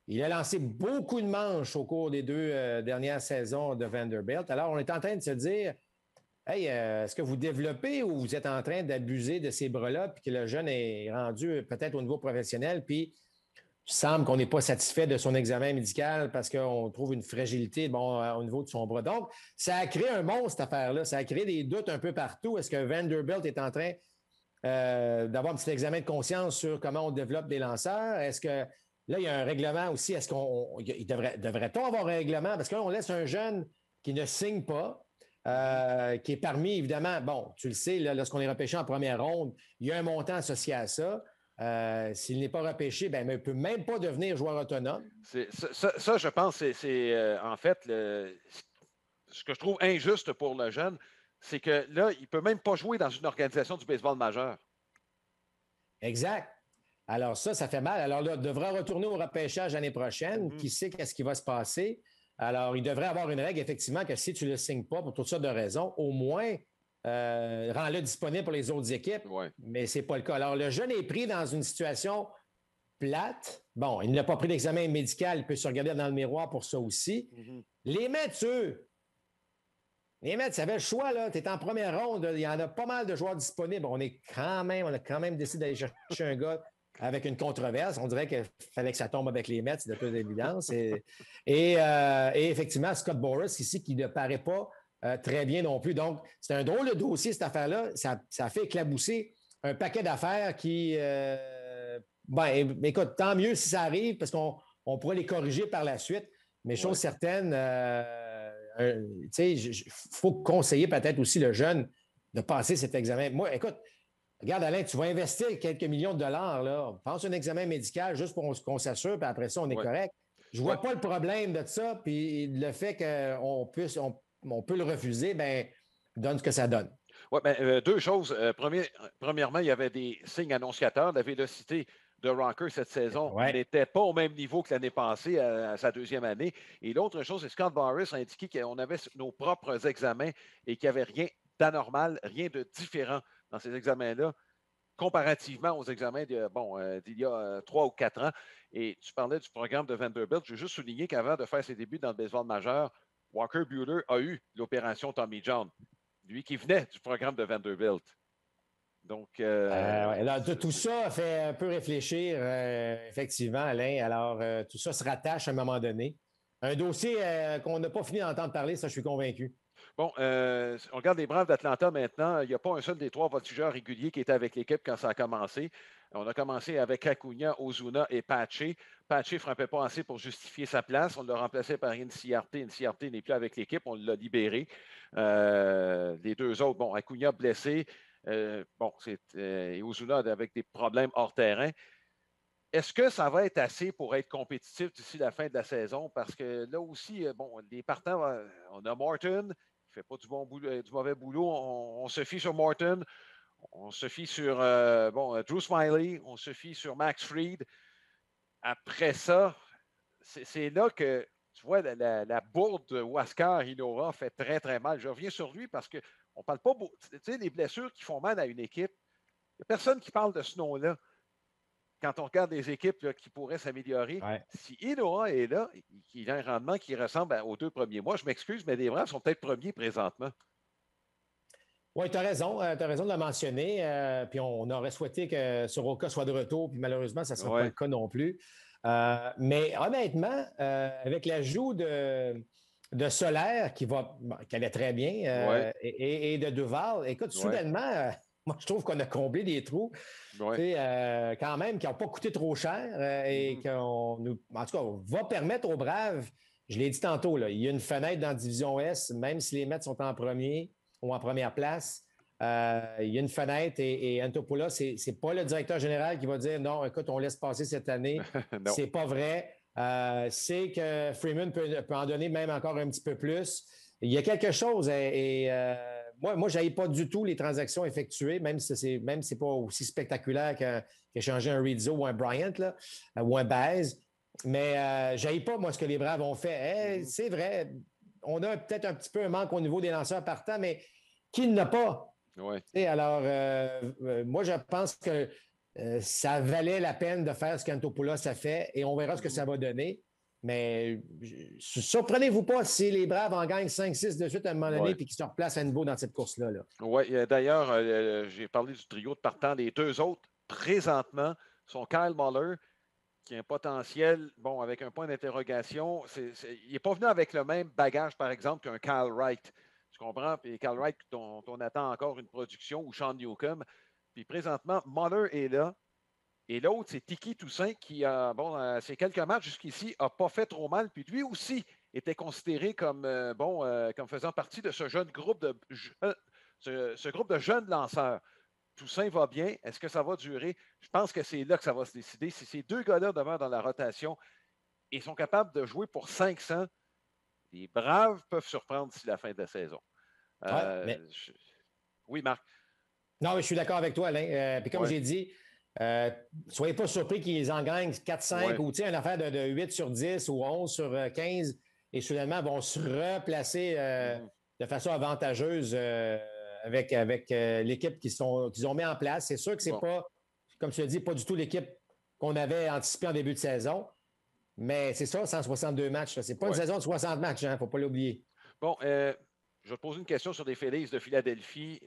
Il a lancé beaucoup de manches au cours des 2 dernières saisons de Vanderbilt. Alors, on est en train de se dire, hey, est-ce que vous développez ou vous êtes en train d'abuser de ces bras-là, puis que le jeune est rendu peut-être au niveau professionnel, puis il semble qu'on n'est pas satisfait de son examen médical parce qu'on trouve une fragilité au niveau de son bras. Donc, ça a créé un monstre, cette affaire-là. Ça a créé des doutes un peu partout. Est-ce que Vanderbilt est en train d'avoir un petit examen de conscience sur comment on développe des lanceurs? Est-ce que là, il y a un règlement aussi? Est-ce qu'on devrait-on avoir un règlement? Parce que là, on laisse un jeune qui ne signe pas, qui est parmi, évidemment, bon, tu le sais, là, lorsqu'on est repêché en première ronde, il y a un montant associé à ça. S'il n'est pas repêché, il ne peut même pas devenir joueur autonome. Ça, je pense, c'est en fait ce que je trouve injuste pour le jeune, c'est que là, il ne peut même pas jouer dans une organisation du baseball majeur. Exact. Alors ça fait mal. Alors là, il devra retourner au repêchage l'année prochaine. Qui sait qu'est-ce qui va se passer? Alors, il devrait avoir une règle, effectivement, que si tu ne le signes pas pour toutes sortes de raisons, au moins, rends-le disponible pour les autres équipes. Mais ce n'est pas le cas. Alors, le jeune est pris dans une situation plate. Bon, il n'a pas pris d'examen médical. Il peut se regarder dans le miroir pour ça aussi. Les Mets, Les Mets, ça avait le choix, là. Tu es en première ronde. Il y en a pas mal de joueurs disponibles. On a quand même décidé d'aller chercher un gars avec une controverse. On dirait qu'il fallait que ça tombe avec les Mets, c'est de toute évidence. Et effectivement, Scott Boras, ici, qui ne paraît pas très bien non plus. Donc, c'est un drôle de dossier, cette affaire-là. Ça fait éclabousser un paquet d'affaires qui... écoute, tant mieux si ça arrive, parce qu'on pourrait les corriger par la suite. Mais chose certaine... il faut conseiller peut-être aussi le jeune de passer cet examen. Moi, écoute, regarde, Alain, tu vas investir quelques millions de dollars, là. Pense un examen médical juste pour qu'on s'assure, puis après ça, on est correct. Je ne vois pas le problème de ça, puis le fait qu'on peut le refuser, donne ce que ça donne. Oui, deux choses. Premièrement, il y avait des signes annonciateurs. La vélocité de Rocker cette saison n'était pas au même niveau que l'année passée, à sa deuxième année. Et l'autre chose, c'est Scott Boras a indiqué qu'on avait nos propres examens et qu'il n'y avait rien d'anormal, rien de différent dans ces examens-là, comparativement aux examens d'il y a 3 ou 4 ans. Et tu parlais du programme de Vanderbilt. Je veux juste souligner qu'avant de faire ses débuts dans le baseball majeur, Walker Buehler a eu l'opération Tommy John, lui qui venait du programme de Vanderbilt. Donc, alors, tout ça fait un peu réfléchir, effectivement, Alain. Alors, tout ça se rattache à un moment donné. Un dossier qu'on n'a pas fini d'entendre parler, ça, je suis convaincu. Bon, on regarde les Braves d'Atlanta maintenant. Il n'y a pas un seul des 3 voltigeurs réguliers qui était avec l'équipe quand ça a commencé. On a commencé avec Acuna, Ozuna et Pache. Pache ne frappait pas assez pour justifier sa place. On l'a remplacé par Inciarte. Inciarte n'est plus avec l'équipe. On l'a libéré. Les deux autres, bon, Acuna blessé. Et Ozuna avec des problèmes hors terrain. Est-ce que ça va être assez pour être compétitif d'ici la fin de la saison? Parce que là aussi, les partants, on a Morton, qui ne fait pas du mauvais boulot. On se fie sur Morton. On se fie sur Drew Smyly. On se fie sur Max Fried. Après ça, c'est là que tu vois la bourde de Huascar Hinoa fait très, très mal. Je reviens sur lui parce qu'on ne parle pas beaucoup. Tu sais, les blessures qui font mal à une équipe, il n'y a personne qui parle de ce nom-là. Quand on regarde des équipes là, qui pourraient s'améliorer, si Hinoa est là, il a un rendement qui ressemble aux 2 premiers mois, je m'excuse, mais les Braves sont peut-être premiers présentement. Oui, tu as raison. Tu as raison de le mentionner. Puis on aurait souhaité que Soroka soit de retour, puis malheureusement, ça ne sera pas le cas non plus. Mais honnêtement, avec l'ajout de Solaire qui allait très bien et de Duval, écoute, soudainement, moi, je trouve qu'on a comblé des trous. Quand même, qui n'ont pas coûté trop cher et en tout cas, on va permettre aux Braves, je l'ai dit tantôt, là, il y a une fenêtre dans la Division S, même si les Mets sont en premier ou en première place. Il y a une fenêtre et Antopoulos, c'est pas le directeur général qui va dire non, écoute, on laisse passer cette année. C'est pas vrai. C'est que Freeman peut en donner même encore un petit peu plus. Il y a quelque chose et moi je n'aille pas du tout les transactions effectuées, même si c'est pas aussi spectaculaire qu'échanger un Rizzo ou un Bryant, là, ou un Baez. Mais je n'aille pas, moi, ce que les Braves ont fait. Hey, c'est vrai, on a peut-être un petit peu un manque au niveau des lanceurs partants, mais qui n'a pas? Ouais. Alors, moi, je pense que ça valait la peine de faire ce qu'Antopoulos a fait et on verra ce que ça va donner. Mais surprenez-vous pas si les Braves en gagnent 5-6 de suite à un moment donné Ouais. puis qu'ils se replacent à nouveau dans cette course-là. Là. Oui, d'ailleurs, j'ai parlé du trio de partants. Les deux autres, présentement, sont Kyle Muller, qui a un potentiel, bon, avec un point d'interrogation. Il n'est pas venu avec le même bagage, par exemple, qu'un Kyle Wright. Tu comprends? Puis Kyle Wright, dont on attend encore une production, ou Sean Newcomb. Puis présentement, Muller est là. Et l'autre, c'est Tiki Toussaint, qui, ces quelques matchs jusqu'ici, n'a pas fait trop mal. Puis lui aussi était considéré comme, comme faisant partie de ce jeune groupe ce groupe de jeunes lanceurs. Toussaint va bien. Est-ce que ça va durer? Je pense que c'est là que ça va se décider. Si ces deux gars-là demeurent dans la rotation et sont capables de jouer pour 500, les Braves peuvent surprendre d'ici la fin de la saison. Mais... Oui, Marc. Non, mais je suis d'accord avec toi, Alain. Puis comme j'ai dit, soyez pas surpris qu'ils en gagnent 4-5 ou une affaire de 8 sur 10 ou 11 sur 15 et soudainement vont se replacer de façon avantageuse avec l'équipe qu'ils ont mis en place. C'est sûr que c'est pas, comme tu l'as dit, pas du tout l'équipe qu'on avait anticipée en début de saison. Mais c'est ça, 162 matchs. C'est pas une saison de 60 matchs, il ne faut pas l'oublier. Bon, je vais te poser une question sur les Phillies de Philadelphie.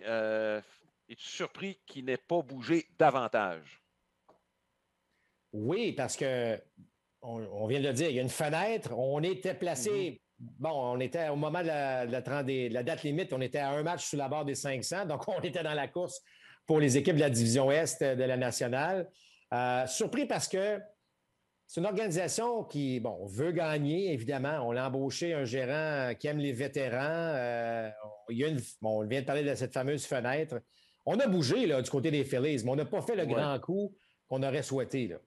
Es-tu surpris qu'il n'ait pas bougé davantage? Oui, parce que on vient de le dire, il y a une fenêtre. On était placé. Bon, on était au moment de la date limite, on était à un match sous la barre des 500. Donc, on était dans la course pour les équipes de la division Est de la nationale. Surpris parce que c'est une organisation qui, veut gagner, évidemment. On a embauché un gérant qui aime les vétérans. On vient de parler de cette fameuse fenêtre. On a bougé là, du côté des Phillies, mais on n'a pas fait le grand coup qu'on aurait souhaité. Là.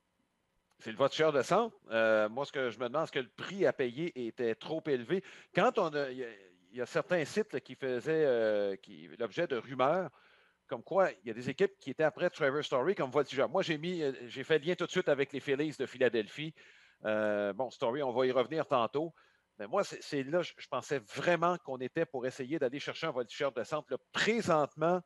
C'est le vote-share de centre. Moi, ce que je me demande, est-ce que le prix à payer était trop élevé? Quand il y a certains sites là, qui faisaient l'objet de rumeurs, comme quoi il y a des équipes qui étaient après Trevor Story comme voltigeur. Moi, j'ai fait le lien tout de suite avec les Phillies de Philadelphie. Story, on va y revenir tantôt. Mais moi, c'est là, je pensais vraiment qu'on était pour essayer d'aller chercher un voltigeur de centre. Là, présentement,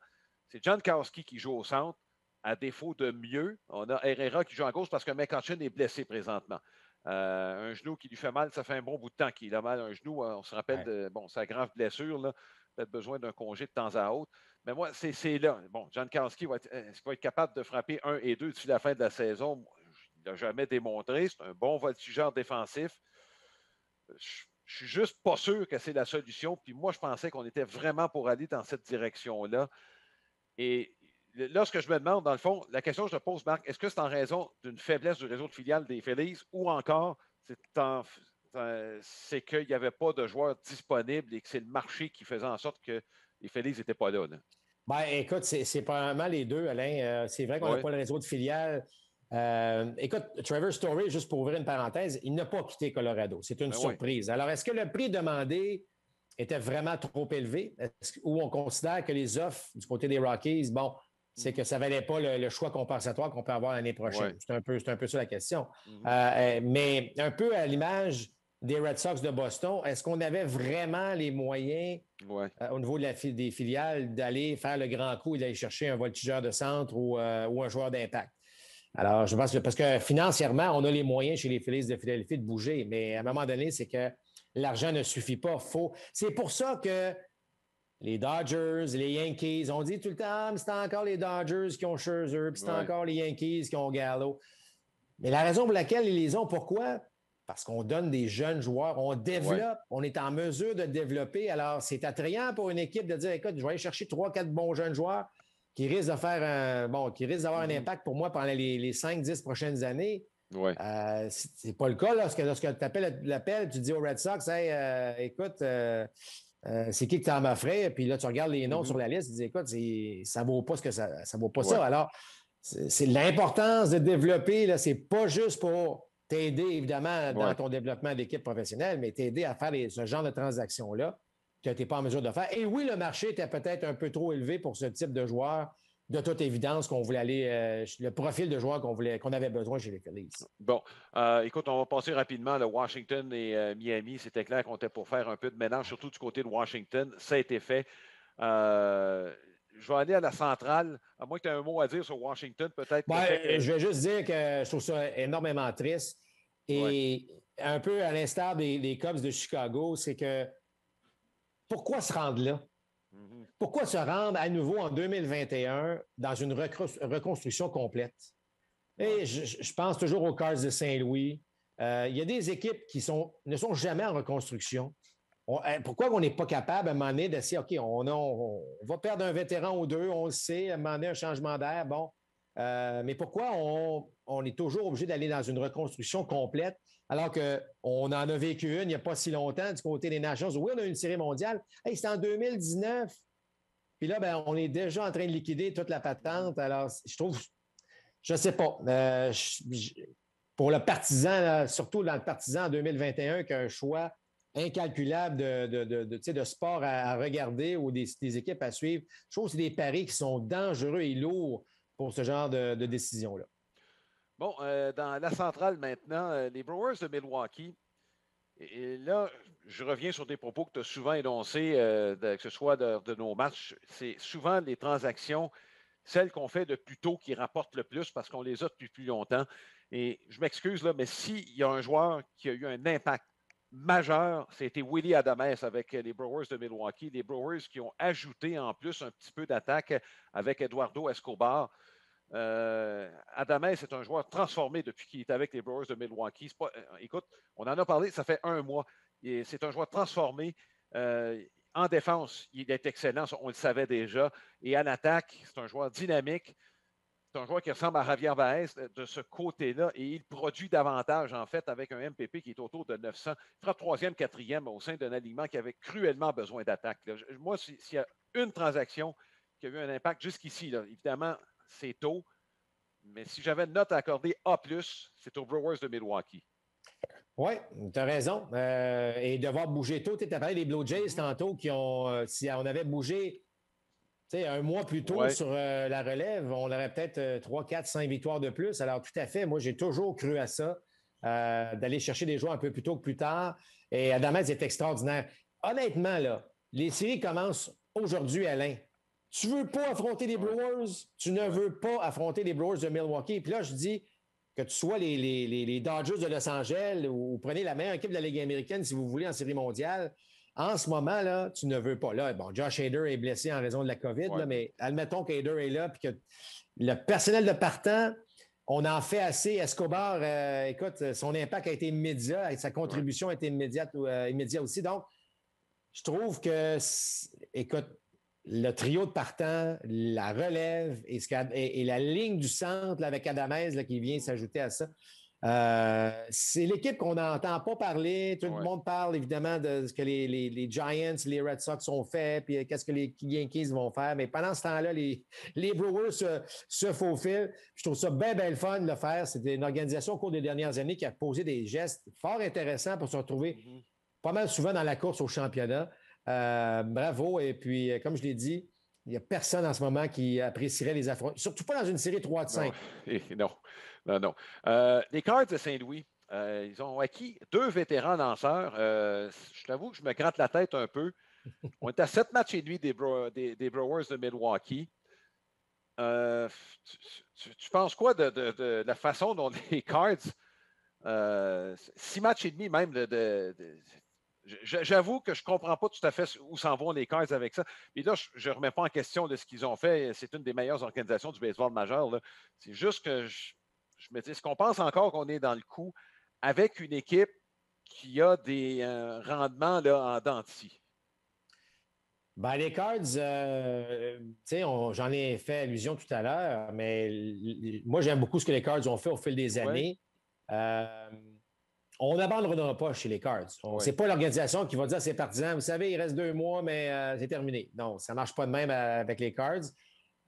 c'est Jankowski qui joue au centre. À défaut de mieux, on a Herrera qui joue en gauche parce que McCutcheon est blessé présentement. Un genou qui lui fait mal, ça fait un bon bout de temps qu'il a mal à un genou. On se rappelle de sa grave blessure, là, peut-être besoin d'un congé de temps à autre. Mais moi, c'est là. Bon, Jankowski est-ce qu'il va être capable de frapper 1 et 2 d'ici la fin de la saison? Il n'a jamais démontré. C'est un bon voltigeur défensif. Je suis juste pas sûr que c'est la solution. Puis moi, je pensais qu'on était vraiment pour aller dans cette direction-là. Et là, ce que je me demande, dans le fond, la question que je te pose, Marc, est-ce que c'est en raison d'une faiblesse du réseau de filiales des Phillies ou encore c'est qu'il n'y avait pas de joueurs disponibles et que c'est le marché qui faisait en sorte que les Phillies n'étaient pas là? Ben, écoute, c'est probablement les deux, Alain. C'est vrai qu'on n'a pas le réseau de filiales. Écoute, Trevor Story, juste pour ouvrir une parenthèse, il n'a pas quitté Colorado. C'est une surprise. Alors, est-ce que le prix demandé était vraiment trop élevé? Ou on considère que les offres du côté des Rockies, c'est que ça ne valait pas le choix compensatoire qu'on peut avoir l'année prochaine. C'est un peu ça la question. Mais un peu à l'image des Red Sox de Boston, est-ce qu'on avait vraiment les moyens au niveau des filiales d'aller faire le grand coup et d'aller chercher un voltigeur de centre ou un joueur d'impact? Alors, je pense que parce que financièrement, on a les moyens chez les Phillies de Philadelphie de bouger, mais à un moment donné, c'est que l'argent ne suffit pas. C'est pour ça que les Dodgers, les Yankees, on dit tout le temps, mais c'est encore les Dodgers qui ont Scherzer, puis c'est encore les Yankees qui ont Gallo. Mais la raison pour laquelle ils les ont, pourquoi? Parce qu'on donne des jeunes joueurs, on développe, on est en mesure de développer. Alors, c'est attrayant pour une équipe de dire, écoute, je vais aller chercher 3-4 bons jeunes joueurs qui risquent de faire qui risquent d'avoir un impact pour moi pendant les 5-10 prochaines années. C'est pas le cas lorsque tu appelles l'appel, tu dis aux Red Sox, hey, écoute, c'est qui que tu en m'offrais? Puis là, tu regardes les noms sur la liste, tu dis, écoute, ça vaut pas ça vaut pas ça. Alors, c'est l'importance de développer, là, c'est pas juste pour t'aider, évidemment, dans ton développement d'équipe professionnelle, mais t'aider à faire ce genre de transactions-là. tu n'étais pas en mesure de faire. Et oui, le marché était peut-être un peu trop élevé pour ce type de joueur. De toute évidence, qu'on voulait aller, le profil de joueur qu'on avait besoin chez les Phillies. Bon, écoute, on va passer rapidement. Le Washington et Miami, c'était clair qu'on était pour faire un peu de mélange, surtout du côté de Washington. Ça a été fait. Je vais aller à la centrale. À moins que tu aies un mot à dire sur Washington, peut-être. Je vais juste dire que je trouve ça énormément triste. Et un peu à l'instar des Cubs de Chicago, c'est que pourquoi se rendre là? Mm-hmm. Pourquoi se rendre à nouveau en 2021 dans une reconstruction complète? Et je pense toujours aux Cards de Saint-Louis. Il y a des équipes qui ne sont jamais en reconstruction. Pourquoi on n'est pas capable à un moment donné d'essayer, OK, on va perdre un vétéran ou deux, on le sait, à un moment donné, un changement d'air, bon. Mais pourquoi on est toujours obligé d'aller dans une reconstruction complète alors qu'on en a vécu une il n'y a pas si longtemps du côté des Nations? Oui, on a eu une série mondiale. Hey, c'était en 2019. Puis là, ben, on est déjà en train de liquider toute la patente. Alors, je trouve, je ne sais pas. Pour le partisan, là, surtout dans le partisan en 2021, qu'un choix incalculable de sport à regarder ou des équipes à suivre, je trouve que c'est des paris qui sont dangereux et lourds pour ce genre de décision-là. Bon, dans la centrale maintenant, les Brewers de Milwaukee. Et là, je reviens sur des propos que tu as souvent énoncés, que ce soit de nos matchs. C'est souvent les transactions, celles qu'on fait de plus tôt, qui rapportent le plus parce qu'on les a depuis plus longtemps. Et je m'excuse, là, mais s'il y a un joueur qui a eu un impact majeur, c'était Willy Adames avec les Brewers de Milwaukee. Les Brewers qui ont ajouté en plus un petit peu d'attaque avec Eduardo Escobar. Adames est un joueur transformé depuis qu'il est avec les Brewers de Milwaukee. Écoute, on en a parlé, ça fait un mois. C'est un joueur transformé. En défense, il est excellent, on le savait déjà. Et en attaque, c'est un joueur dynamique. C'est un joueur qui ressemble à Javier Baez de ce côté-là et il produit davantage, en fait, avec un MPP qui est autour de 900. Il fera troisième, quatrième au sein d'un alignement qui avait cruellement besoin d'attaque. Moi, s'il y a une transaction qui a eu un impact jusqu'ici, là, évidemment, c'est tôt, mais si j'avais une note à accorder A+, c'est aux Brewers de Milwaukee. Oui, tu as raison. Et devoir bouger tôt. Tu as parlé des Blue Jays tantôt qui ont, si on avait bougé un mois plus tôt sur la relève, on aurait peut-être 3, 4, 5 victoires de plus. Alors, tout à fait, moi, j'ai toujours cru à ça, d'aller chercher des joueurs un peu plus tôt que plus tard. Et Adames est extraordinaire. Honnêtement, là, les séries commencent aujourd'hui, Alain. Tu ne veux pas affronter les Brewers, tu ne veux pas affronter les Brewers de Milwaukee. Puis là, je dis que tu sois les Dodgers de Los Angeles ou prenez la meilleure équipe de la Ligue américaine, si vous voulez, en série mondiale. En ce moment, là, tu ne veux pas. Là, bon, Josh Hader est blessé en raison de la COVID, là, mais admettons qu'Hader est là et que le personnel de partant, on en fait assez. Escobar, écoute, son impact a été immédiat et sa contribution a été immédiate aussi. Donc, je trouve que, écoute, le trio de partant, la relève et la ligne du centre là, avec Adames là, qui vient s'ajouter à ça, c'est l'équipe qu'on n'entend pas parler. Tout le monde parle évidemment de ce que les Giants, les Red Sox ont fait, puis qu'est-ce que les Yankees vont faire. Mais pendant ce temps-là, les Brewers se faufilent. Je trouve ça bien le fun de le faire. C'était une organisation au cours des dernières années qui a posé des gestes fort intéressants pour se retrouver pas mal souvent dans la course au championnat. Bravo. Et puis, comme je l'ai dit, il n'y a personne en ce moment qui apprécierait les affrontements, surtout pas dans une série 3 de 5. Non. Les Cards de Saint-Louis, ils ont acquis 2 vétérans lanceurs. Je t'avoue que je me gratte la tête un peu. On est à 7 matchs et demi des Brewers de Milwaukee. Tu penses quoi de la façon dont les Cards, 6 matchs et demi même, j'avoue que je ne comprends pas tout à fait où s'en vont les Cards avec ça. Et là, je ne remets pas en question de ce qu'ils ont fait. C'est une des meilleures organisations du baseball majeur. C'est juste que je me dis, est-ce qu'on pense encore qu'on est dans le coup avec une équipe qui a des rendements là, en dents de scie? Ben, les Cards, j'en ai fait allusion tout à l'heure, mais moi, j'aime beaucoup ce que les Cards ont fait au fil des années. On n'abandonnera pas chez les Cards. Ce n'est pas l'organisation qui va dire à ses partisans, vous savez, il reste 2 mois, mais c'est terminé. Non, ça ne marche pas de même avec les Cards.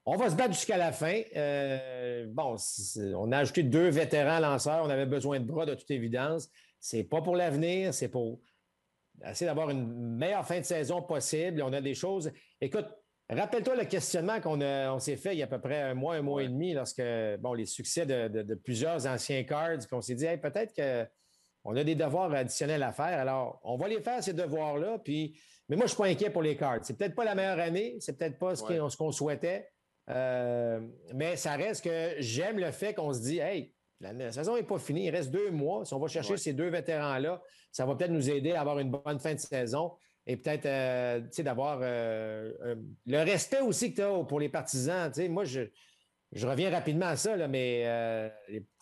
On va se battre jusqu'à la fin. On a ajouté 2 vétérans lanceurs. On avait besoin de bras, de toute évidence. C'est pas pour l'avenir, c'est pour essayer d'avoir une meilleure fin de saison possible. On a des choses. Écoute, rappelle-toi le questionnement on s'est fait il y a à peu près un mois et demi, lorsque, bon, les succès de plusieurs anciens Cards, puis on s'est dit, hey, peut-être qu'on a des devoirs additionnels à faire. Alors, on va les faire, ces devoirs-là. Mais moi, je ne suis pas inquiet pour les Cards. C'est peut-être pas la meilleure année, c'est peut-être pas ce qu'on souhaitait. Mais ça reste que j'aime le fait qu'on se dit, hey, la saison n'est pas finie, il reste 2 mois. Si on va chercher ces 2 vétérans-là, ça va peut-être nous aider à avoir une bonne fin de saison et peut-être d'avoir le respect aussi que tu as pour les partisans. Moi, je reviens rapidement à ça, là, mais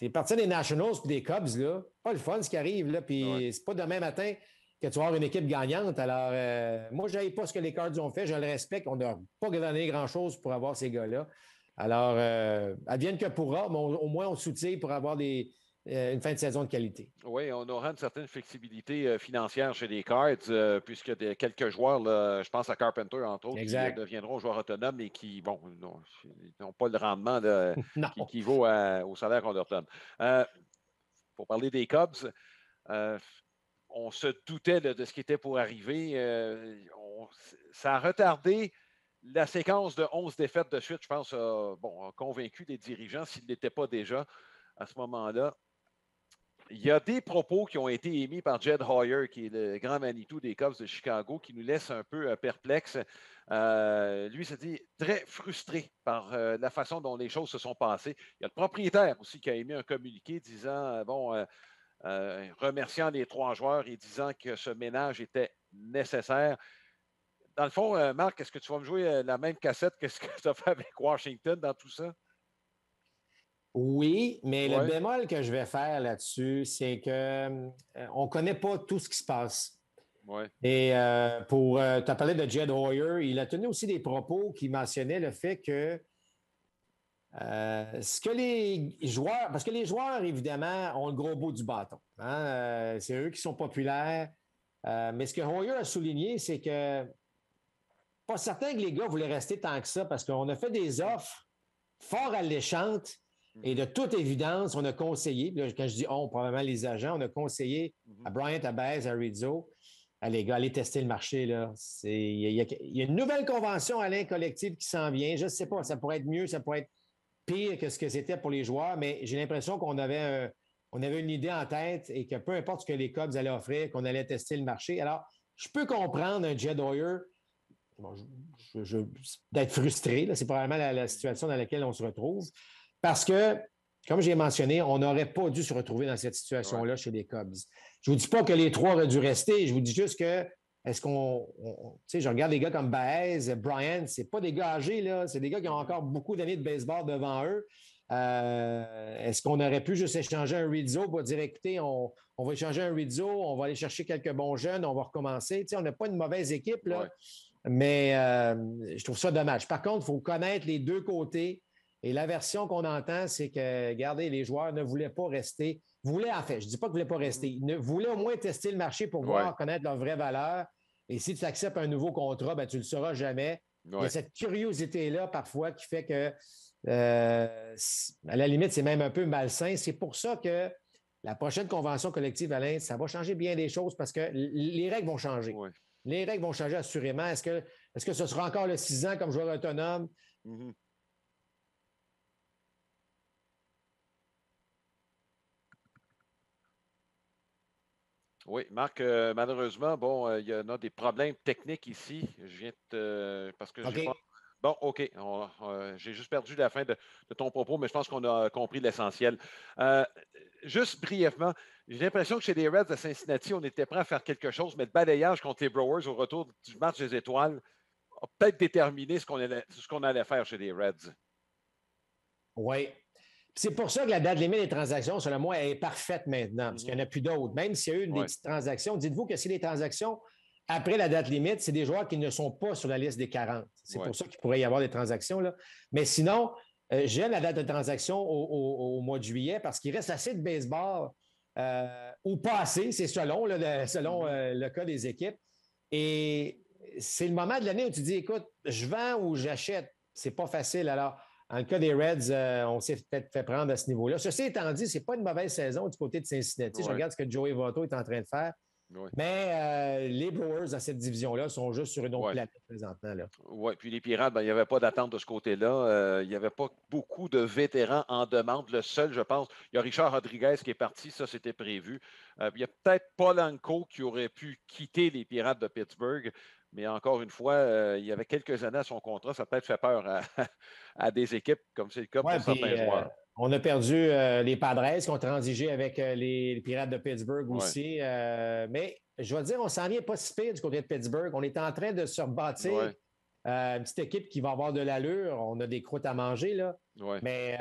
les partisans des Nationals et des Cubs, là, pas le fun ce qui arrive. Là, puis c'est pas demain matin que tu vas avoir une équipe gagnante. Alors, moi, je n'aime pas ce que les Cards ont fait. Je le respecte. On n'a pas donné grand-chose pour avoir ces gars-là. Alors, advienne que pourra, mais au moins on soutient pour avoir une fin de saison de qualité. Oui, on aura une certaine flexibilité financière chez les Cards, puisque quelques joueurs, là, je pense à Carpenter, entre autres, exact. qui deviendront joueurs autonomes et qui, bon, n'ont pas le rendement qui vaut au salaire qu'on leur donne. Pour parler des Cubs, on se doutait de ce qui était pour arriver. Ça a retardé la séquence de 11 défaites de suite, je pense, a convaincu les dirigeants, s'ils ne l'étaient pas déjà à ce moment-là. Il y a des propos qui ont été émis par Jed Hoyer, qui est le grand Manitou des Cubs de Chicago, qui nous laissent un peu perplexes. Lui s'est dit très frustré par la façon dont les choses se sont passées. Il y a le propriétaire aussi qui a émis un communiqué disant, remerciant les 3 joueurs et disant que ce ménage était nécessaire. Dans le fond, Marc, est-ce que tu vas me jouer la même cassette que ce que tu as fait avec Washington dans tout ça? Oui, mais le bémol que je vais faire là-dessus, c'est qu'on ne connaît pas tout ce qui se passe. Ouais. Et tu as parlé de Jed Hoyer, il a tenu aussi des propos qui mentionnaient le fait que ce que les joueurs, parce que les joueurs, évidemment, ont le gros bout du bâton. Hein? C'est eux qui sont populaires. Mais ce que Hoyer a souligné, c'est que pas certain que les gars voulaient rester tant que ça parce qu'on a fait des offres fort alléchantes et de toute évidence, on a conseillé, là, quand je dis on, probablement les agents, on a conseillé à Bryant, à Baez, à Rizzo, les gars, allez tester le marché. Il y a une nouvelle convention, Alain, collective qui s'en vient. Je ne sais pas, ça pourrait être mieux, ça pourrait être pire que ce que c'était pour les joueurs, mais j'ai l'impression qu'on avait une idée en tête et que peu importe ce que les Cubs allaient offrir, qu'on allait tester le marché. Alors, je peux comprendre un Jed Hoyer d'être frustré. C'est probablement la situation dans laquelle on se retrouve. Parce que, comme j'ai mentionné, on n'aurait pas dû se retrouver dans cette situation-là chez les Cubs. Je ne vous dis pas que les 3 auraient dû rester. Je vous dis juste que est-ce qu'on. Tu sais, je regarde des gars comme Baez, Bryant, c'est pas des gars âgés, là. C'est des gars qui ont encore beaucoup d'années de baseball devant eux. Est-ce qu'on aurait pu juste échanger un Rizzo pour dire écoutez, on va échanger un Rizzo, on va aller chercher quelques bons jeunes, on va recommencer. Tu sais, on n'a pas une mauvaise équipe, là. Mais je trouve ça dommage. Par contre, il faut connaître les 2 côtés. Et la version qu'on entend, c'est que, regardez, les joueurs ne voulaient pas rester. Voulaient, en fait, je ne dis pas qu'ils ne voulaient pas rester. Ils voulaient au moins tester le marché pour voir, connaître leur vraie valeur. Et si tu acceptes un nouveau contrat, ben, tu ne le sauras jamais. Il y a cette curiosité-là, parfois, qui fait que, à la limite, c'est même un peu malsain. C'est pour ça que la prochaine convention collective, Alain, ça va changer bien des choses parce que les règles vont changer. Les règles vont changer assurément. Est-ce que ce sera encore le 6 ans comme joueur autonome? Oui, Marc, malheureusement, bon, il y en a des problèmes techniques ici. Je viens parce que j'ai pas. Bon, OK. J'ai juste perdu la fin de ton propos, mais je pense qu'on a compris l'essentiel. Juste brièvement, j'ai l'impression que chez les Reds de Cincinnati, on était prêt à faire quelque chose, mais le balayage contre les Brewers au retour du match des étoiles a peut-être déterminé ce qu'on allait faire chez les Reds. Oui. C'est pour ça que la date limite des transactions, selon moi, est parfaite maintenant, parce qu'il n'y en a plus d'autres. Même s'il y a eu des petites transactions, dites-vous que si les transactions après la date limite, c'est des joueurs qui ne sont pas sur la liste des 40. C'est pour ça qu'il pourrait y avoir des transactions. Là. Mais sinon, j'aime la date de transaction au mois de juillet parce qu'il reste assez de baseball ou pas assez, c'est selon le cas des équipes. Et c'est le moment de l'année où tu dis, écoute, je vends ou j'achète. C'est pas facile. Alors, dans le cas des Reds, on s'est peut-être fait prendre à ce niveau-là. Ceci étant dit, ce n'est pas une mauvaise saison du côté de Cincinnati. Je regarde ce que Joey Votto est en train de faire. Oui. Mais les Brewers dans cette division-là sont juste sur une autre planète présentement. Oui, puis les Pirates, il n'y avait pas d'attente de ce côté-là. Il n'y avait pas beaucoup de vétérans en demande. Le seul, je pense, il y a Richard Rodriguez qui est parti, ça c'était prévu. Il y a peut-être Polanco qui aurait pu quitter les Pirates de Pittsburgh, mais encore une fois, il y avait quelques années à son contrat, ça a peut-être fait peur à des équipes, comme c'est le cas Ouais, pour puis certains joueurs. on a perdu les Padres qui ont transigé avec les Pirates de Pittsburgh aussi. Mais je vais dire, on s'en vient pas si pire du côté de Pittsburgh. On est en train de se rebâtir une petite équipe qui va avoir de l'allure. On a des croûtes à manger, là. Mais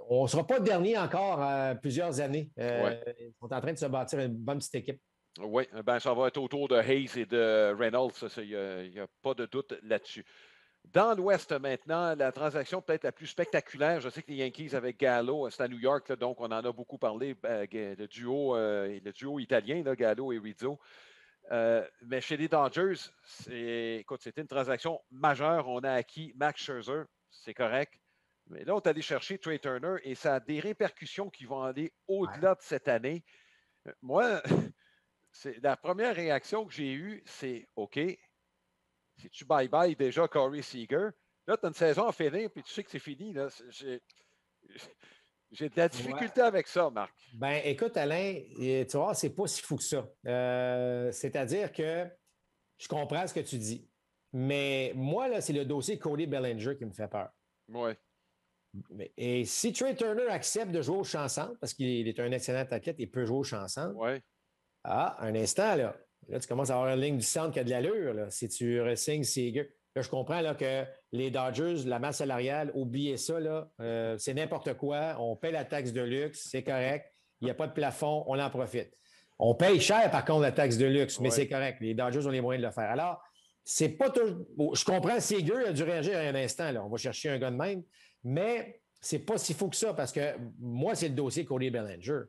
on ne sera pas dernier encore plusieurs années. Ils sont en train de se bâtir une bonne petite équipe. Oui, ben, ça va être autour de Hayes et de Reynolds. Il n'y a pas de doute là-dessus. Dans l'Ouest maintenant, la transaction peut-être la plus spectaculaire, je sais que les Yankees avec Gallo, c'est à New York, là, donc on en a beaucoup parlé, le duo italien, là, Gallo et Rizzo. Mais chez les Dodgers, écoute, c'était une transaction majeure. On a acquis Max Scherzer, c'est correct. Mais là, on est allé chercher Trey Turner et ça a des répercussions qui vont aller au-delà de cette année. Moi, la première réaction que j'ai eue, c'est OK, c'est-tu bye-bye déjà, Corey Seager? Là, tu as une saison à finir, puis tu sais que c'est fini. Là. J'ai de la difficulté avec ça, Marc. Ben, écoute, Alain, tu vois, c'est pas si fou que ça. C'est-à-dire que je comprends ce que tu dis. Mais moi, là, c'est le dossier Cody Bellinger qui me fait peur. Oui. Et si Trey Turner accepte de jouer au chanson, parce qu'il est un excellent athlète, il peut jouer au chanson. Oui. Ah, un instant, là. Là, tu commences à avoir une ligne du centre qui a de l'allure, là, si tu re-signes Seager. Là, je comprends là, que les Dodgers, la masse salariale, oubliez ça, là, c'est n'importe quoi. On paie la taxe de luxe, c'est correct. Il n'y a pas de plafond, on en profite. On paye cher, par contre, la taxe de luxe, mais c'est correct. Les Dodgers ont les moyens de le faire. Alors, c'est pas toujours. Bon, je comprends, Seager a dû réagir à un instant. Là. On va chercher un gars de même, mais c'est pas si fou que ça parce que moi, c'est le dossier Cody Bellinger.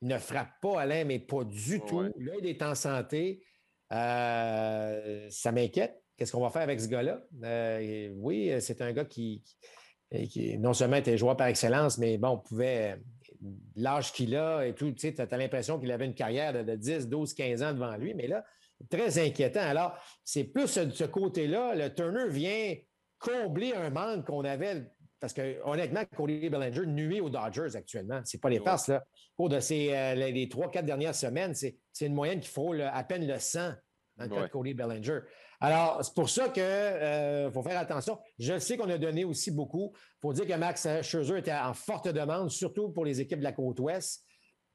Il ne frappe pas, Alain, mais pas du tout. Là, il est en santé. Ça m'inquiète. Qu'est-ce qu'on va faire avec ce gars-là? Oui, c'est un gars qui non seulement était joueur par excellence, mais bon, pouvait. L'âge qu'il a et tout, tu sais, tu as l'impression qu'il avait une carrière de 10, 12, 15 ans devant lui, mais là, très inquiétant. Alors, c'est plus de ce côté-là. Le Turner vient combler un manque qu'on avait parce que, honnêtement, Cody Bellinger nuit aux Dodgers actuellement. C'est pas les farces, là. Au cours de les 3-4 dernières semaines, c'est une moyenne qu'il faut à peine le 100 dans le cas de Cody Bellinger. Alors, c'est pour ça qu'il faut faire attention. Je sais qu'on a donné aussi beaucoup. Il faut dire que Max Scherzer était en forte demande, surtout pour les équipes de la côte ouest.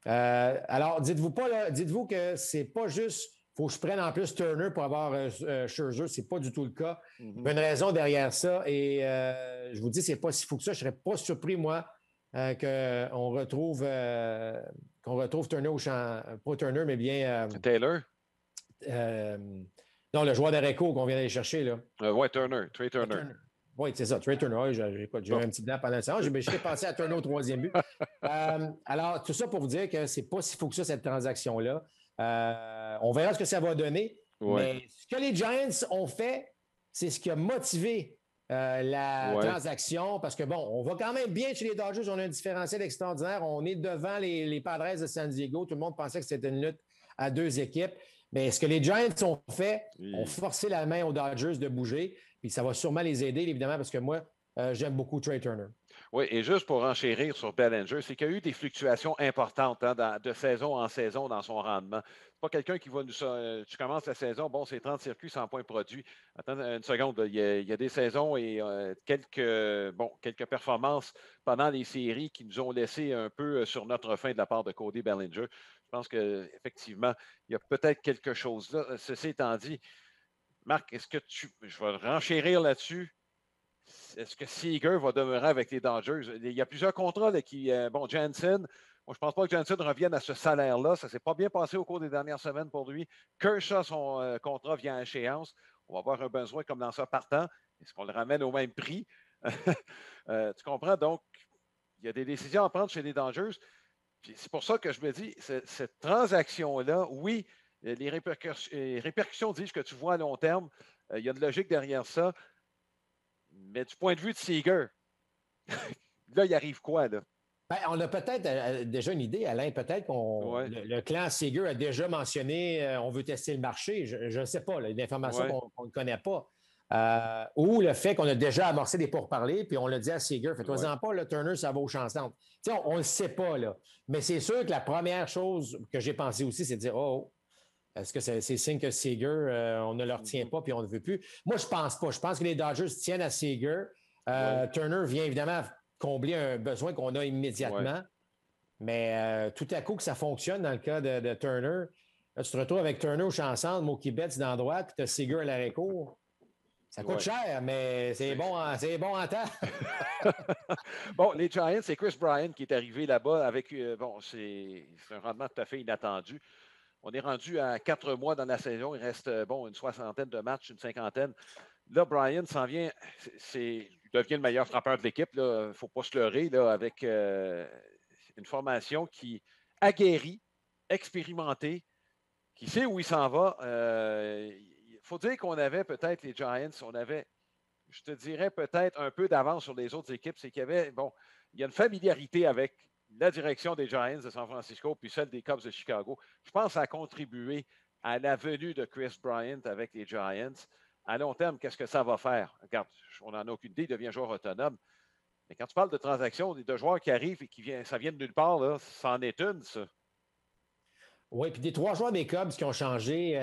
Alors, dites-vous que c'est pas juste il faut que je prenne en plus Turner pour avoir Scherzer. C'est pas du tout le cas. Il y a une raison derrière ça. Et je vous dis, c'est pas si fou que ça. Je serais pas surpris, moi, qu'on retrouve Turner au champ. Pas Turner, mais bien. Taylor? Non, le joueur d'Areco qu'on vient d'aller chercher. Là. Oui, Trey Turner. Oui, c'est ça, Trey Turner. J'ai eu un petit blanc pendant ça. J'ai pensé à Turner au troisième but. Alors, tout ça pour vous dire que c'est pas si fou que ça, cette transaction-là. On verra ce que ça va donner. Mais ce que les Giants ont fait, c'est ce qui a motivé la transaction. Parce que, bon, on va quand même bien chez les Dodgers. On a un différentiel extraordinaire. On est devant les Padres de San Diego. Tout le monde pensait que c'était une lutte à deux équipes. Mais ce que les Giants ont fait, ont forcé la main aux Dodgers de bouger. Puis ça va sûrement les aider, évidemment, parce que moi, j'aime beaucoup Trey Turner. Oui, et juste pour enchérir sur Bellinger, c'est qu'il y a eu des fluctuations importantes de saison en saison dans son rendement. C'est pas quelqu'un qui va nous. Tu commences la saison, bon, c'est 30 circuits, 100 points produits. Attends une seconde, il y a des saisons et quelques performances pendant les séries qui nous ont laissé un peu sur notre fin de la part de Cody Bellinger. Je pense qu'effectivement, il y a peut-être quelque chose là. Ceci étant dit, Marc, je vais renchérir là-dessus. Est-ce que Seager va demeurer avec les Dodgers? Il y a plusieurs contrats là, Jansen, moi, je ne pense pas que Jansen revienne à ce salaire-là. Ça ne s'est pas bien passé au cours des dernières semaines pour lui. Kershaw, son contrat vient à échéance. On va avoir un besoin comme dans ça partant. Est-ce qu'on le ramène au même prix? Tu comprends? Donc, il y a des décisions à prendre chez les Dodgers. C'est pour ça que je me dis, cette transaction-là, oui, les répercussions disent que tu vois à long terme. Il y a une logique derrière ça. Mais du point de vue de Seager, là, il arrive quoi, là? Ben, on a peut-être déjà une idée, Alain. Peut-être qu'on Ouais, le clan Seeger a déjà mentionné on veut tester le marché. Je ne sais pas, là, une information ouais, qu'on ne connaît pas. Ou le fait qu'on a déjà amorcé des pourparlers, puis on l'a dit à Seeger, ouais. fais-toi-en pas, le Turner, ça vaut chancelante. Tu sais, on ne le sait pas, là. Mais c'est sûr que la première chose que j'ai pensé aussi, c'est de dire, oh, est-ce que c'est signe que Seager, on ne le retient Mhm. pas puis on ne veut plus? Moi, je pense pas. Je pense que les Dodgers tiennent à Seager. Ouais, Turner vient évidemment combler un besoin qu'on a ouais. immédiatement. Mais tout à coup que ça fonctionne dans le cas de Turner, là, tu te retrouves avec Turner au champ centre, Mookie Betts dans la droite, puis tu as Seager à l'arrêt-court. Ça coûte Ouais. cher, mais c'est bon en temps. Bon, les Giants, c'est Chris Bryant qui est arrivé là-bas avec, bon, c'est un rendement tout à fait inattendu. On est rendu à 4 mois dans la saison. Il reste, bon, une soixantaine de matchs, une cinquantaine. Là, Bryant s'en vient, il devient le meilleur frappeur de l'équipe. Il ne faut pas se leurrer, là, avec une formation qui aguerrit, expérimentée, qui sait où il s'en va. Il faut dire qu'on avait peut-être les Giants, on avait, je te dirais, peut-être un peu d'avance sur les autres équipes. C'est qu'il y avait, bon, il y a une familiarité avec la direction des Giants de San Francisco puis celle des Cubs de Chicago. Je pense que ça a contribué à la venue de Chris Bryant avec les Giants. À long terme, qu'est-ce que ça va faire? Regarde, on n'en a aucune idée, il devient joueur autonome. Mais quand tu parles de transactions, de joueurs qui arrivent et ça vient de nulle part, là, ça en est une, ça. Oui, puis des trois joueurs des Cubs qui ont changé,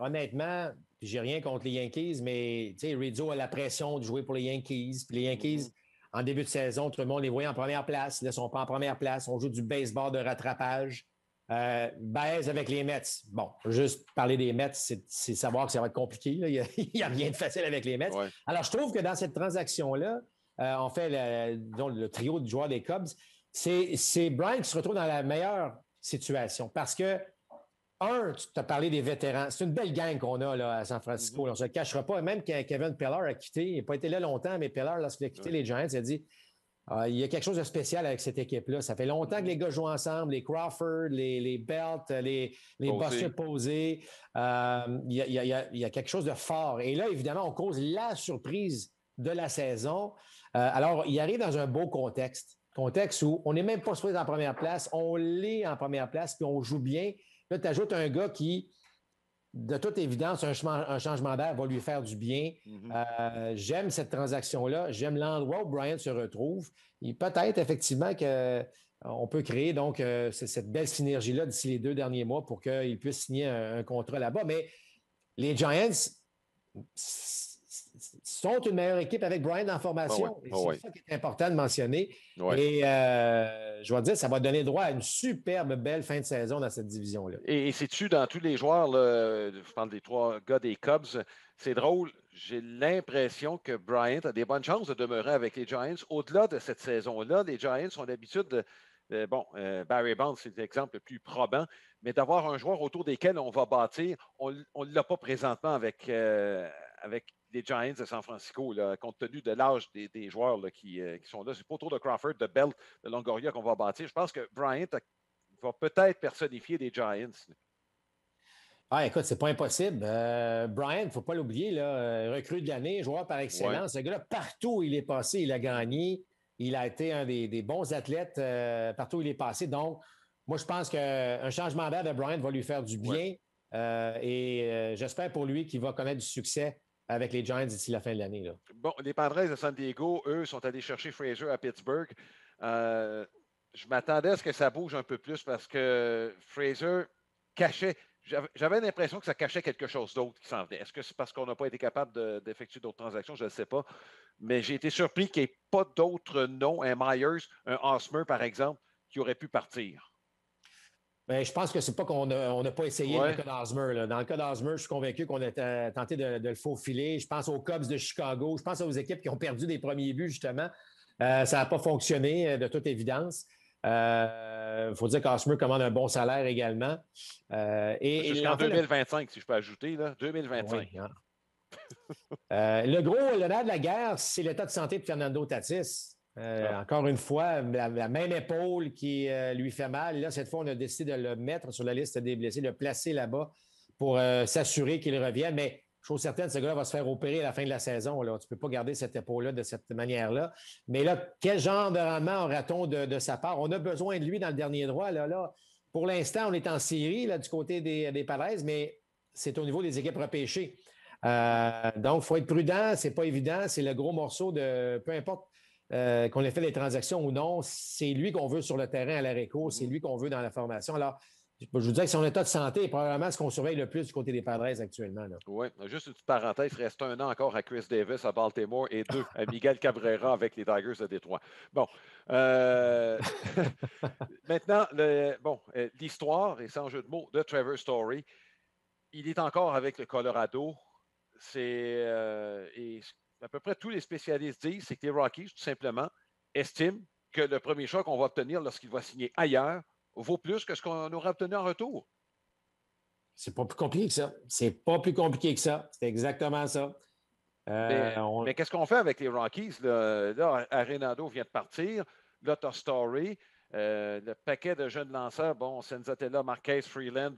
honnêtement, puis j'ai rien contre les Yankees, mais tu sais, Rizzo a la pression de jouer pour les Yankees. Puis les Mhm. Yankees, en début de saison, tout le monde les voyait en première place. Là, ils ne sont pas en première place. On joue du baseball de rattrapage. Baise avec les Mets. Bon, juste parler des Mets, c'est savoir que ça va être compliqué. Là. Il n'y a rien de facile avec les Mets. Ouais. Alors, je trouve que dans cette transaction-là, on fait le trio de joueurs des Cubs. C'est Brian qui se retrouve dans la meilleure situation. Parce que, tu as parlé des vétérans. C'est une belle gang qu'on a là, à San Francisco. Mhm. On ne se le cachera pas. Même quand Kevin Pillar a quitté, il n'a pas été là longtemps, mais Pillar, lorsqu'il a quitté Ouais. les Giants, il a dit il y a quelque chose de spécial avec cette équipe-là. Ça fait longtemps que Mhm. les gars jouent ensemble, les Crawford, les Belt, les Buster Posé. Posey. Il y a quelque chose de fort. Et là, évidemment, on cause la surprise de la saison. Alors, il arrive dans un beau contexte où on n'est même pas supposé en première place, on l'est en première place, puis on joue bien. Là, tu ajoutes un gars qui, de toute évidence, un changement d'air va lui faire du bien. Mhm. J'aime cette transaction-là. J'aime l'endroit où Bryant se retrouve. Et peut-être effectivement qu'on peut créer donc cette belle synergie-là d'ici les 2 derniers mois pour qu'il puisse signer un contrat là-bas. Mais les Giants sont une meilleure équipe avec Bryant en Ah ouais. formation. Et Ah c'est ouais. ça qui est important de mentionner. Ouais. Et je vais dire, ça va donner droit à une superbe belle fin de saison dans cette division-là. Et c'est-tu dans tous les joueurs, là, je parle des trois gars des Cubs, c'est drôle, j'ai l'impression que Bryant a des bonnes chances de demeurer avec les Giants. Au-delà de cette saison-là, les Giants ont l'habitude bon, Barry Bonds, c'est l'exemple le plus probant, mais d'avoir un joueur autour desquels on va bâtir. On ne l'a pas présentement avec les Giants de San Francisco, là, compte tenu de l'âge des joueurs là, qui sont là. C'est pas autour de Crawford, de Belt, de Longoria qu'on va bâtir. Je pense que Bryant va peut-être personnifier les Giants. Ah, écoute, c'est pas impossible. Brian, il ne faut pas l'oublier, là, recrue de l'année, joueur par Ouais. excellence. Ce gars-là, partout où il est passé, il a gagné. Il a été un des bons athlètes partout où il est passé. Donc, moi, je pense qu'un changement d'air de Brian va lui faire du Ouais. bien. J'espère pour lui qu'il va connaître du succès avec les Giants d'ici la fin de l'année. Là. Bon, les Padres de San Diego, eux, sont allés chercher Fraser à Pittsburgh. Euh, je m'attendais à ce que ça bouge un peu plus parce que Fraser cachait. J'avais l'impression que ça cachait quelque chose d'autre qui s'en venait. Est-ce que c'est parce qu'on n'a pas été capable d'effectuer d'autres transactions? Je ne sais pas. Mais j'ai été surpris qu'il n'y ait pas d'autres noms, un Myers, un Hosmer, par exemple, qui aurait pu partir. Ben, je pense que c'est pas qu'on n'a pas essayé dans le Ouais. cas d'Osmer. Dans le cas d'Osmer, je suis convaincu qu'on a tenté de le faufiler. Je pense aux Cubs de Chicago. Je pense aux équipes qui ont perdu des premiers buts, justement. Ça n'a pas fonctionné, de toute évidence. Il faut dire qu'Osmer commande un bon salaire également. Jusqu'en En fait, 2025, si je peux ajouter, là, 2025. oui, hein. Le nerf de la guerre, c'est l'état de santé de Fernando Tatis. Ah, Encore une fois, la même épaule qui lui fait mal. Là, cette fois, on a décidé de le mettre sur la liste des blessés, de le placer là-bas pour s'assurer qu'il revienne. Mais chose certaine, ce gars-là va se faire opérer à la fin de la saison. Là. Tu ne peux pas garder cette épaule-là de cette manière-là. Mais là, quel genre de rendement aura-t-on de sa part? On a besoin de lui dans le dernier droit. Là. Pour l'instant, on est en série là, du côté des Padres, mais c'est au niveau des équipes repêchées. Donc, il faut être prudent. C'est pas évident. C'est le gros morceau de... Peu importe qu'on ait fait des transactions ou non, c'est lui qu'on veut sur le terrain à l'arrêt court. C'est lui qu'on veut dans la formation. Alors, je vous dirais que son état de santé est probablement ce qu'on surveille le plus du côté des Padres actuellement. Oui, juste une petite parenthèse, il reste 1 an encore à Chris Davis à Baltimore et 2 à Miguel Cabrera avec les Tigers de Détroit. Bon. Maintenant, l'histoire, et sans jeu de mots, de Trevor Story, il est encore avec le Colorado. Et à peu près tous les spécialistes disent, c'est que les Rockies, tout simplement, estiment que le premier choix qu'on va obtenir lorsqu'il va signer ailleurs vaut plus que ce qu'on aura obtenu en retour. C'est pas plus compliqué que ça. C'est pas plus compliqué que ça. C'est exactement ça. Mais qu'est-ce qu'on fait avec les Rockies? Là, Arenado vient de partir. Là, tu as Story. Le paquet de jeunes lanceurs, bon, Senzatella, Marquez, Freeland,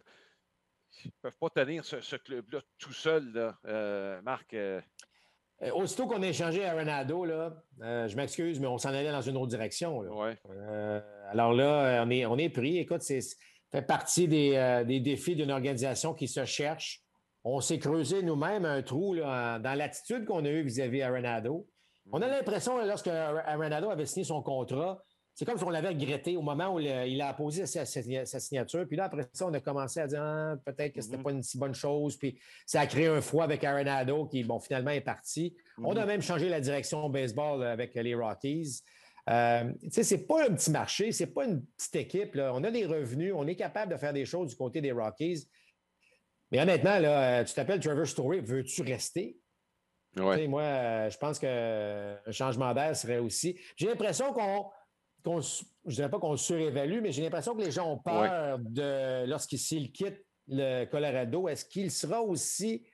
ils ne peuvent pas tenir ce club-là tout seul, là. Marc. Aussitôt qu'on a échangé Arenado, là, je m'excuse, mais on s'en allait dans une autre direction. Là. Ouais. Alors là, on est pris. Écoute, ça fait partie des défis d'une organisation qui se cherche. On s'est creusé nous-mêmes un trou là, dans l'attitude qu'on a eue vis-à-vis Arenado. On a l'impression, là, lorsque Arenado avait signé son contrat, c'est comme si on l'avait regretté au moment où il a posé sa signature. Puis là, après ça, on a commencé à dire peut-être que ce n'était pas une si bonne chose. Puis ça a créé un froid avec Arenado qui, bon, finalement, est parti. On a même changé la direction baseball avec les Rockies. Tu sais, c'est pas un petit marché, c'est pas une petite équipe. Là. On a des revenus, on est capable de faire des choses du côté des Rockies. Mais honnêtement, là, tu t'appelles Trevor Story, veux-tu rester? Ouais. Moi, je pense qu'un changement d'air serait aussi. J'ai l'impression je ne dirais pas qu'on le surévalue, mais j'ai l'impression que les gens ont peur de lorsqu'il quitte le Colorado, est-ce qu'il sera aussi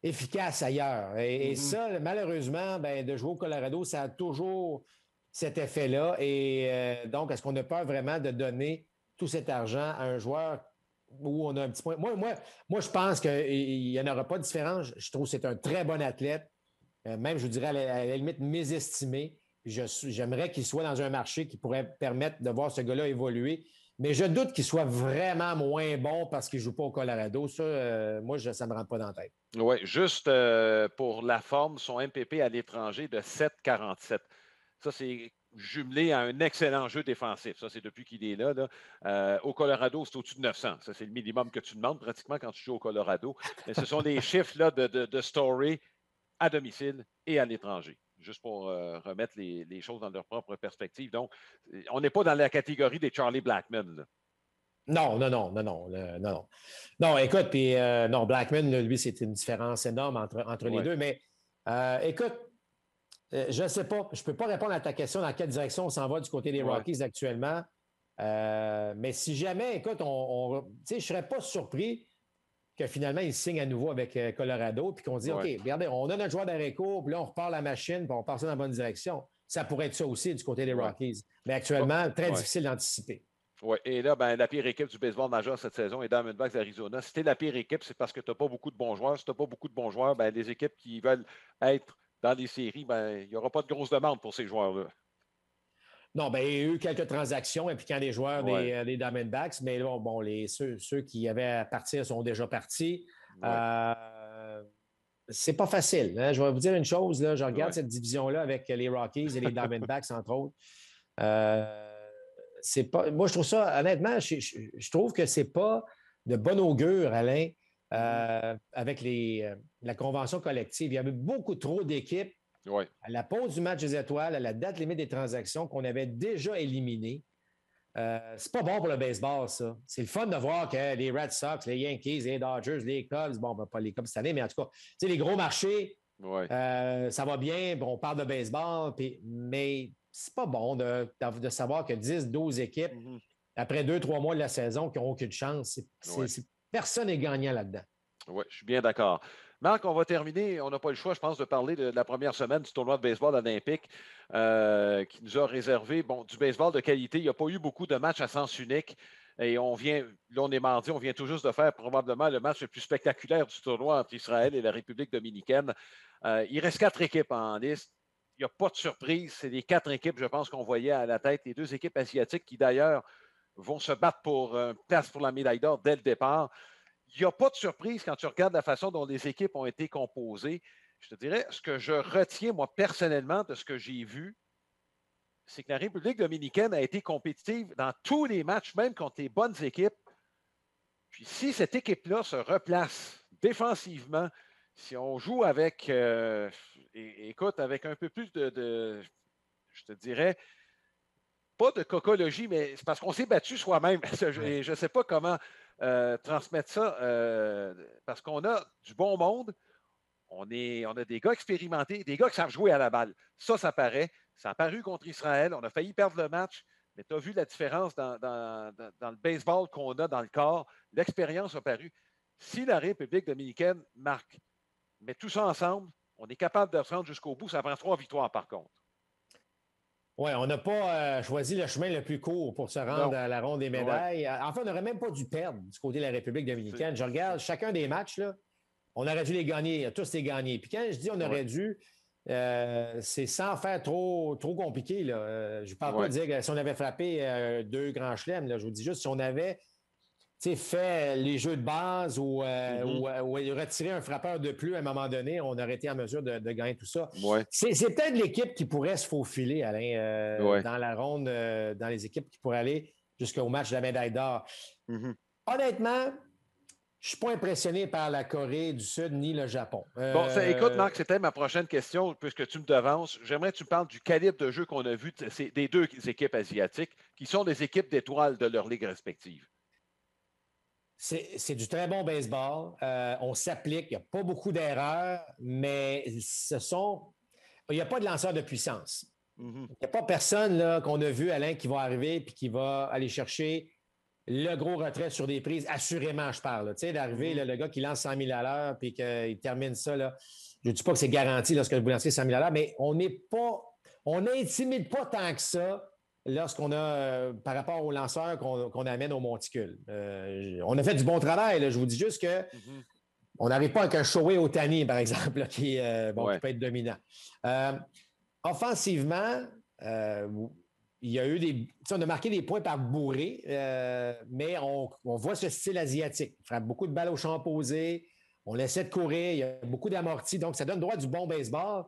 efficace ailleurs? Et ça, malheureusement, de jouer au Colorado, ça a toujours cet effet-là. Et donc, est-ce qu'on a peur vraiment de donner tout cet argent à un joueur où on a un petit point? Moi je pense qu'il n'y en aura pas de différence. Je trouve que c'est un très bon athlète. Même, je vous dirais, à la limite, mésestimé. J'aimerais qu'il soit dans un marché qui pourrait permettre de voir ce gars-là évoluer. Mais je doute qu'il soit vraiment moins bon parce qu'il ne joue pas au Colorado. Ça, moi, ça ne me rentre pas dans la tête. Oui, juste pour la forme, son MPP à l'étranger de 7,47. Ça, c'est jumelé à un excellent jeu défensif. Ça, c'est depuis qu'il est là. Au Colorado, c'est au-dessus de 900. Ça, c'est le minimum que tu demandes pratiquement quand tu joues au Colorado. Mais ce sont des chiffres là, de Story à domicile et à l'étranger, juste pour remettre les choses dans leur propre perspective. Donc, on n'est pas dans la catégorie des Charlie Blackmon. Là. Non. Non, écoute, puis non, Blackmon, lui, c'est une différence énorme entre les deux. Mais écoute, je ne sais pas. Je ne peux pas répondre à ta question dans quelle direction on s'en va du côté des Rockies actuellement. Mais si jamais, écoute, je ne serais pas surpris que finalement, il signe à nouveau avec Colorado, puis qu'on se dit, OK, regardez, on a notre joueur d'arrêt court, puis là, on repart la machine, puis on part ça dans la bonne direction. Ça pourrait être ça aussi du côté des Rockies. Mais actuellement, très difficile d'anticiper. Oui, et là, la pire équipe du baseball majeur cette saison est Diamondbacks d'Arizona. Si tu es la pire équipe, c'est parce que tu n'as pas beaucoup de bons joueurs. Si tu n'as pas beaucoup de bons joueurs, les équipes qui veulent être dans les séries, il n'y aura pas de grosse demande pour ces joueurs-là. Non, il y a eu quelques transactions impliquant les joueurs des Diamondbacks, mais là, bon, ceux qui avaient à partir sont déjà partis. C'est pas facile. Hein? Je vais vous dire une chose, là, je regarde cette division-là avec les Rockies et les Diamondbacks, entre autres. C'est pas. Moi, je trouve ça, honnêtement, je trouve que c'est pas de bon augure, Alain, avec la convention collective. Il y avait beaucoup trop d'équipes à la pause du match des étoiles, à la date limite des transactions qu'on avait déjà éliminées. C'est pas bon pour le baseball, ça. C'est le fun de voir que les Red Sox, les Yankees, les Dodgers, les Cubs, pas les Cubs cette année, mais en tout cas, les gros marchés, ça va bien, on parle de baseball, mais c'est pas bon de savoir que 10, 12 équipes, après 2-3 mois de la saison, qui n'ont aucune chance. Personne n'est gagnant là-dedans. Oui, je suis bien d'accord. Marc, on va terminer. On n'a pas le choix, je pense, de parler de la première semaine du tournoi de baseball olympique qui nous a réservé du baseball de qualité. Il n'y a pas eu beaucoup de matchs à sens unique. Et là, on est mardi, on vient tout juste de faire probablement le match le plus spectaculaire du tournoi entre Israël et la République dominicaine. Il reste 4 équipes en liste. Il n'y a pas de surprise. C'est les 4 équipes, je pense, qu'on voyait à la tête. Les 2 équipes asiatiques qui, d'ailleurs, vont se battre pour place pour la médaille d'or dès le départ. Il n'y a pas de surprise quand tu regardes la façon dont les équipes ont été composées. Je te dirais, ce que je retiens, moi, personnellement, de ce que j'ai vu, c'est que la République dominicaine a été compétitive dans tous les matchs, même contre les bonnes équipes. Puis si cette équipe-là se replace défensivement, si on joue avec, écoute, avec un peu plus je te dirais, pas de cocologie, mais c'est parce qu'on s'est battu soi-même. Je ne sais pas comment transmettre ça, parce qu'on a du bon monde. On a des gars expérimentés, des gars qui savent jouer à la balle. Ça paraît. Ça a paru contre Israël. On a failli perdre le match, mais tu as vu la différence dans le baseball qu'on a dans le corps. L'expérience a paru. Si la République dominicaine marque, met tout ça ensemble, on est capable de se rendre jusqu'au bout. Ça prend 3 victoires, par contre. Oui, on n'a pas choisi le chemin le plus court pour se rendre à la ronde des médailles. Ouais. En fait, on n'aurait même pas dû perdre du côté de la République dominicaine. Je regarde chacun des matchs, là, on aurait dû les gagner, tous les gagner. Puis quand je dis on aurait dû, c'est sans faire trop compliqué. Là. Je ne parle pas de dire que si on avait frappé 2 grands chelems, là, je vous dis juste si on avait fait les jeux de base ou retiré un frappeur de plus à un moment donné, on aurait été en mesure de gagner tout ça. Ouais. C'est peut-être l'équipe qui pourrait se faufiler, Alain, dans la ronde, dans les équipes qui pourraient aller jusqu'au match de la médaille d'or. Honnêtement, je ne suis pas impressionné par la Corée du Sud ni le Japon. Bon, écoute, Marc, c'était ma prochaine question, puisque tu me devances. J'aimerais que tu me parles du calibre de jeu qu'on a vu des 2 équipes asiatiques, qui sont des équipes d'étoiles de leur ligue respective. C'est du très bon baseball. On s'applique. Il n'y a pas beaucoup d'erreurs, mais il n'y a pas de lanceur de puissance. Il n'y a pas personne là, qu'on a vu, Alain, qui va arriver et qui va aller chercher le gros retrait sur des prises. Assurément, je parle. Tu sais, d'arriver, le gars qui lance 100 000 à l'heure puis qu'il termine ça. Là. Je ne dis pas que c'est garanti lorsque vous lancez 100 000 à l'heure, mais on n'intimide pas tant que ça lorsqu'on a, par rapport aux lanceurs qu'on amène au monticule. On a fait du bon travail. Là. Je vous dis juste que on n'arrive pas avec un Shohei Ohtani, par exemple, là, qui peut être dominant. Offensivement, il y a eu on a marqué des points par bourré, mais on voit ce style asiatique. Il frappe beaucoup de balles au champ opposé. On essaie de courir. Il y a beaucoup d'amortis. Donc, ça donne droit du bon baseball.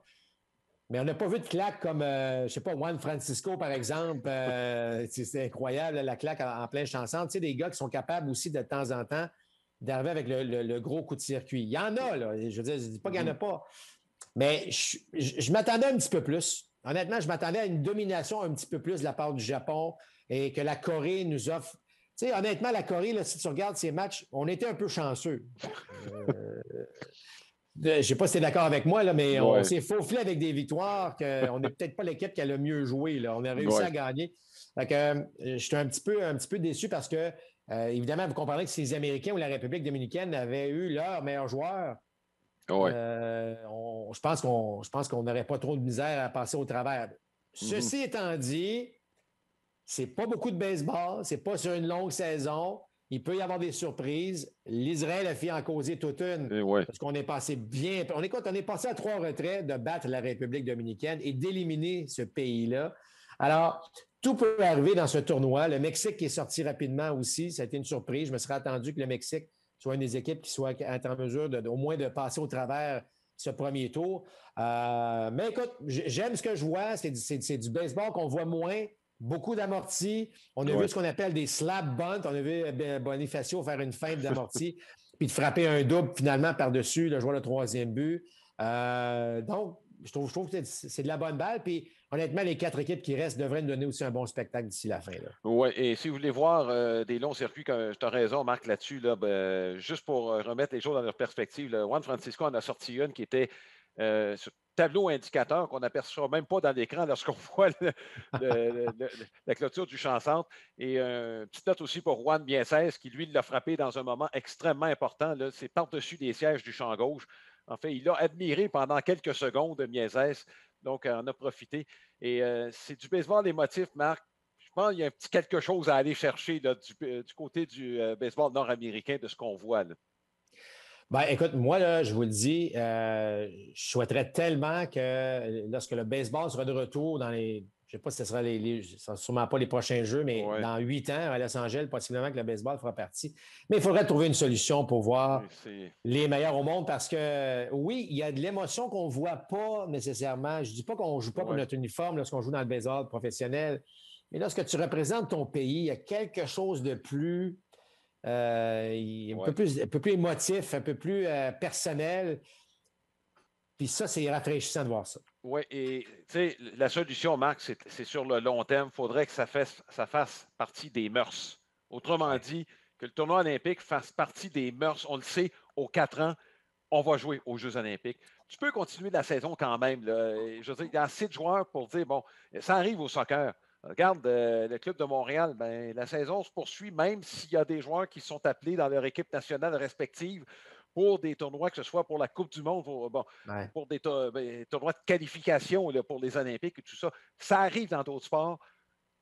Mais on n'a pas vu de claque comme, je ne sais pas, Juan Francisco, par exemple. C'est incroyable, la claque en plein chanson. Tu sais, des gars qui sont capables aussi, de temps en temps, d'arriver avec le gros coup de circuit. Il y en a, là. Je veux dire, je ne dis pas qu'il n'y en a pas. Mais je m'attendais un petit peu plus. Honnêtement, je m'attendais à une domination un petit peu plus de la part du Japon et que la Corée nous offre. Tu sais, honnêtement, la Corée, là, si tu regardes ces matchs, on était un peu chanceux. Je ne sais pas si tu es d'accord avec moi, là, mais on s'est faufilé avec des victoires qu'on n'est peut-être pas l'équipe qui a le mieux joué. Là. On a réussi à gagner. Je suis un petit peu déçu parce que, évidemment, vous comprenez que si les Américains ou la République dominicaine avaient eu leur meilleur joueur, je pense qu'on n'aurait pas trop de misère à passer au travers. Ceci étant dit, c'est pas beaucoup de baseball, c'est pas sur une longue saison. Il peut y avoir des surprises. L'Israël a fait en causer toute une. Parce qu'on est passé bien. On est passé à 3 retraits de battre la République dominicaine et d'éliminer ce pays-là. Alors, tout peut arriver dans ce tournoi. Le Mexique est sorti rapidement aussi. Ça a été une surprise. Je me serais attendu que le Mexique soit une des équipes qui soit en mesure au moins de passer au travers ce premier tour. Mais écoute, j'aime ce que je vois. C'est du baseball qu'on voit moins. Beaucoup d'amortis. On a vu ce qu'on appelle des slap bunts. On a vu Bonifacio faire une feinte d'amorti puis de frapper un double finalement par-dessus le joueur le 3e but. Donc, je trouve que c'est de la bonne balle. Puis honnêtement, les 4 équipes qui restent devraient nous donner aussi un bon spectacle d'ici la fin. Oui, et si vous voulez voir des longs circuits, tu as raison, Marc, là-dessus, là, juste pour remettre les choses dans leur perspective, Juan Francisco en a sorti une qui était sur tableau indicateur qu'on n'aperçoit même pas dans l'écran lorsqu'on voit la clôture du champ-centre. Et petite note aussi pour Juan Mieses, qui, lui, l'a frappé dans un moment extrêmement important. C'est par-dessus les sièges du champ gauche. En fait, il l'a admiré pendant quelques secondes, Mieses. Donc, on a profité. Et c'est du baseball émotif, Marc. pense qu'il y a un petit quelque chose à aller chercher là, du côté du baseball nord-américain de ce qu'on voit. Là. Ben, écoute, moi, là, je vous le dis, je souhaiterais tellement que lorsque le baseball sera de retour dans les. Je ne sais pas si ce sera ce sera sûrement pas les prochains Jeux, mais Ouais. dans 8 ans à Los Angeles, possiblement que le baseball fera partie. Mais il faudrait trouver une solution pour voir les meilleurs au monde parce que oui, il y a de l'émotion qu'on ne voit pas nécessairement. Je ne dis pas qu'on ne joue pas pour notre uniforme lorsqu'on joue dans le baseball professionnel, mais lorsque tu représentes ton pays, il y a quelque chose de plus un peu plus émotif, un peu plus personnel. Puis ça, c'est rafraîchissant de voir ça. Oui, et tu sais, la solution, Marc, c'est sur le long terme. Il faudrait que ça fasse partie des mœurs. Autrement dit, que le tournoi olympique fasse partie des mœurs. On le sait, aux 4 ans, on va jouer aux Jeux olympiques. Tu peux continuer la saison quand même. Là. Je veux dire, il y a assez de joueurs pour dire, bon, ça arrive au soccer. Regarde, le club de Montréal, ben, la saison se poursuit même s'il y a des joueurs qui sont appelés dans leur équipe nationale respective pour des tournois, que ce soit pour la Coupe du Monde, pour des tournois de qualification là, pour les Olympiques et tout ça. Ça arrive dans d'autres sports.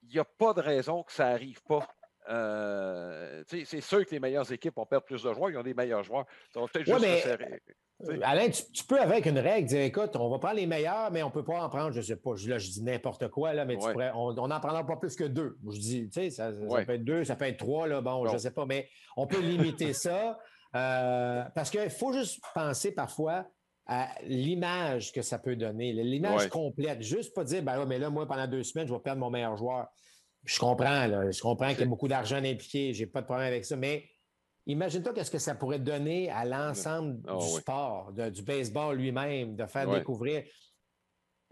Il n'y a pas de raison que ça n'arrive pas. C'est sûr que les meilleures équipes vont perdre plus de joueurs, ils ont des meilleurs joueurs. Ça va peut-être juste resserrer. Alain, tu peux, avec une règle, dire écoute, on va prendre les meilleurs, mais on ne peut pas en prendre, je ne sais pas, là, je dis n'importe quoi, là, mais on n'en prendra pas plus que 2. Je dis, tu sais, ça peut être 2, ça peut être 3, là, bon, je ne sais pas, mais on peut limiter ça. Parce qu'il faut juste penser parfois à l'image que ça peut donner, l'image complète. Juste pas dire, ben ouais, mais là, moi, pendant 2 semaines, je vais perdre mon meilleur joueur. Je comprends, là, qu'il y a beaucoup d'argent impliqué, j'ai pas de problème avec ça, mais imagine-toi qu'est-ce que ça pourrait donner à l'ensemble du sport, du baseball lui-même, de faire découvrir.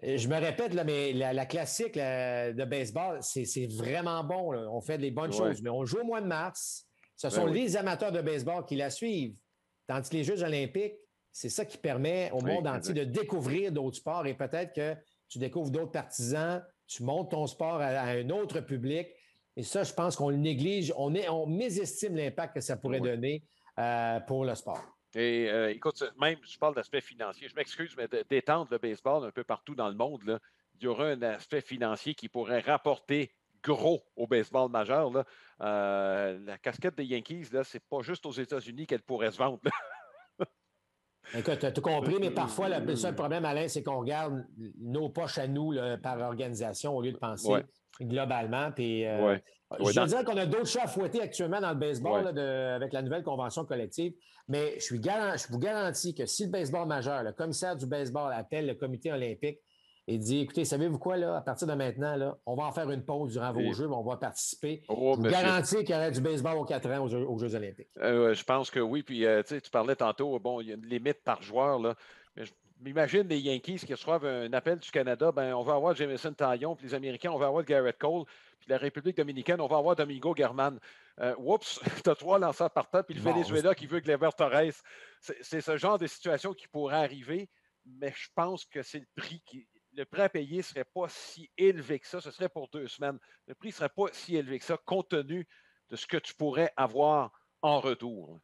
Je me répète, là, mais la classique de baseball, c'est vraiment bon. Là. On fait des bonnes choses, mais on joue au mois de mars. Ce sont les amateurs de baseball qui la suivent. Tandis que les Jeux olympiques, c'est ça qui permet au monde entier de découvrir d'autres sports et peut-être que tu découvres d'autres partisans, tu montes ton sport à un autre public. Et ça, je pense qu'on le néglige. On mésestime l'impact que ça pourrait donner pour le sport. Et écoute, même, je parle d'aspect financier. Je m'excuse, mais d'étendre le baseball un peu partout dans le monde, là, il y aura un aspect financier qui pourrait rapporter gros au baseball majeur. Là. La casquette des Yankees, là, c'est pas juste aux États-Unis qu'elle pourrait se vendre. Écoute, tu as tout compris, mais parfois, le seul problème, Alain, c'est qu'on regarde nos poches à nous là, par organisation au lieu de penser globalement. Puis, je dirais qu'on a d'autres chats à fouetter actuellement dans le baseball là, avec la nouvelle convention collective, mais je vous garantis que si le baseball majeur, le commissaire du baseball appelle le comité olympique et dit, écoutez, savez-vous quoi, là, à partir de maintenant, là, on va en faire une pause durant vos Jeux, mais on va participer. Je vous garantis qu'il y aurait du baseball aux 4 ans aux Jeux olympiques. Je pense que oui. Puis, tu parlais tantôt, bon, il y a une limite par joueur. Là. Mais je m'imagine les Yankees qui reçoivent un appel du Canada. Ben, on va avoir Jamison Taillon, puis les Américains, on va avoir Garrett Cole, puis la République dominicaine, on va avoir Domingo Germán. Oups, tu as 3 lanceurs partants, puis le Venezuela qui veut Gleyber Torres. C'est ce genre de situation qui pourrait arriver, mais je pense que c'est le prix à payer ne serait pas si élevé que ça. Ce serait pour 2 semaines. Le prix ne serait pas si élevé que ça, compte tenu de ce que tu pourrais avoir en retour.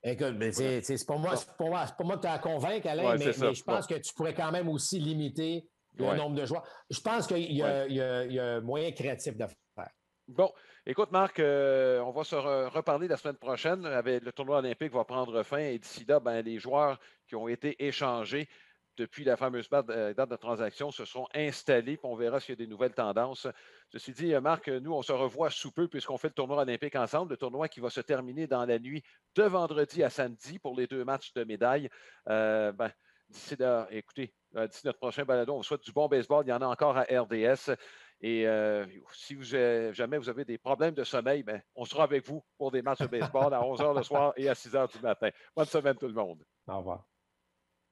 Écoute, c'est pour moi que tu as à convaincre, Alain, mais je pense que tu pourrais quand même aussi limiter le nombre de joueurs. Je pense qu'il y a un moyen créatif de faire. Bon, écoute, Marc, on va se reparler la semaine prochaine. Le tournoi olympique va prendre fin et d'ici là, ben, les joueurs qui ont été échangés depuis la fameuse date de transaction se sont installés, puis on verra s'il y a des nouvelles tendances. Ceci dit, Marc, nous, on se revoit sous peu puisqu'on fait le tournoi olympique ensemble, le tournoi qui va se terminer dans la nuit de vendredi à samedi pour les 2 matchs de médailles. D'ici là, écoutez, d'ici notre prochain balado, on vous souhaite du bon baseball. Il y en a encore à RDS. Et si jamais vous avez des problèmes de sommeil, ben, on sera avec vous pour des matchs de baseball à 11h le soir et à 6h du matin. Bonne semaine tout le monde. Au revoir.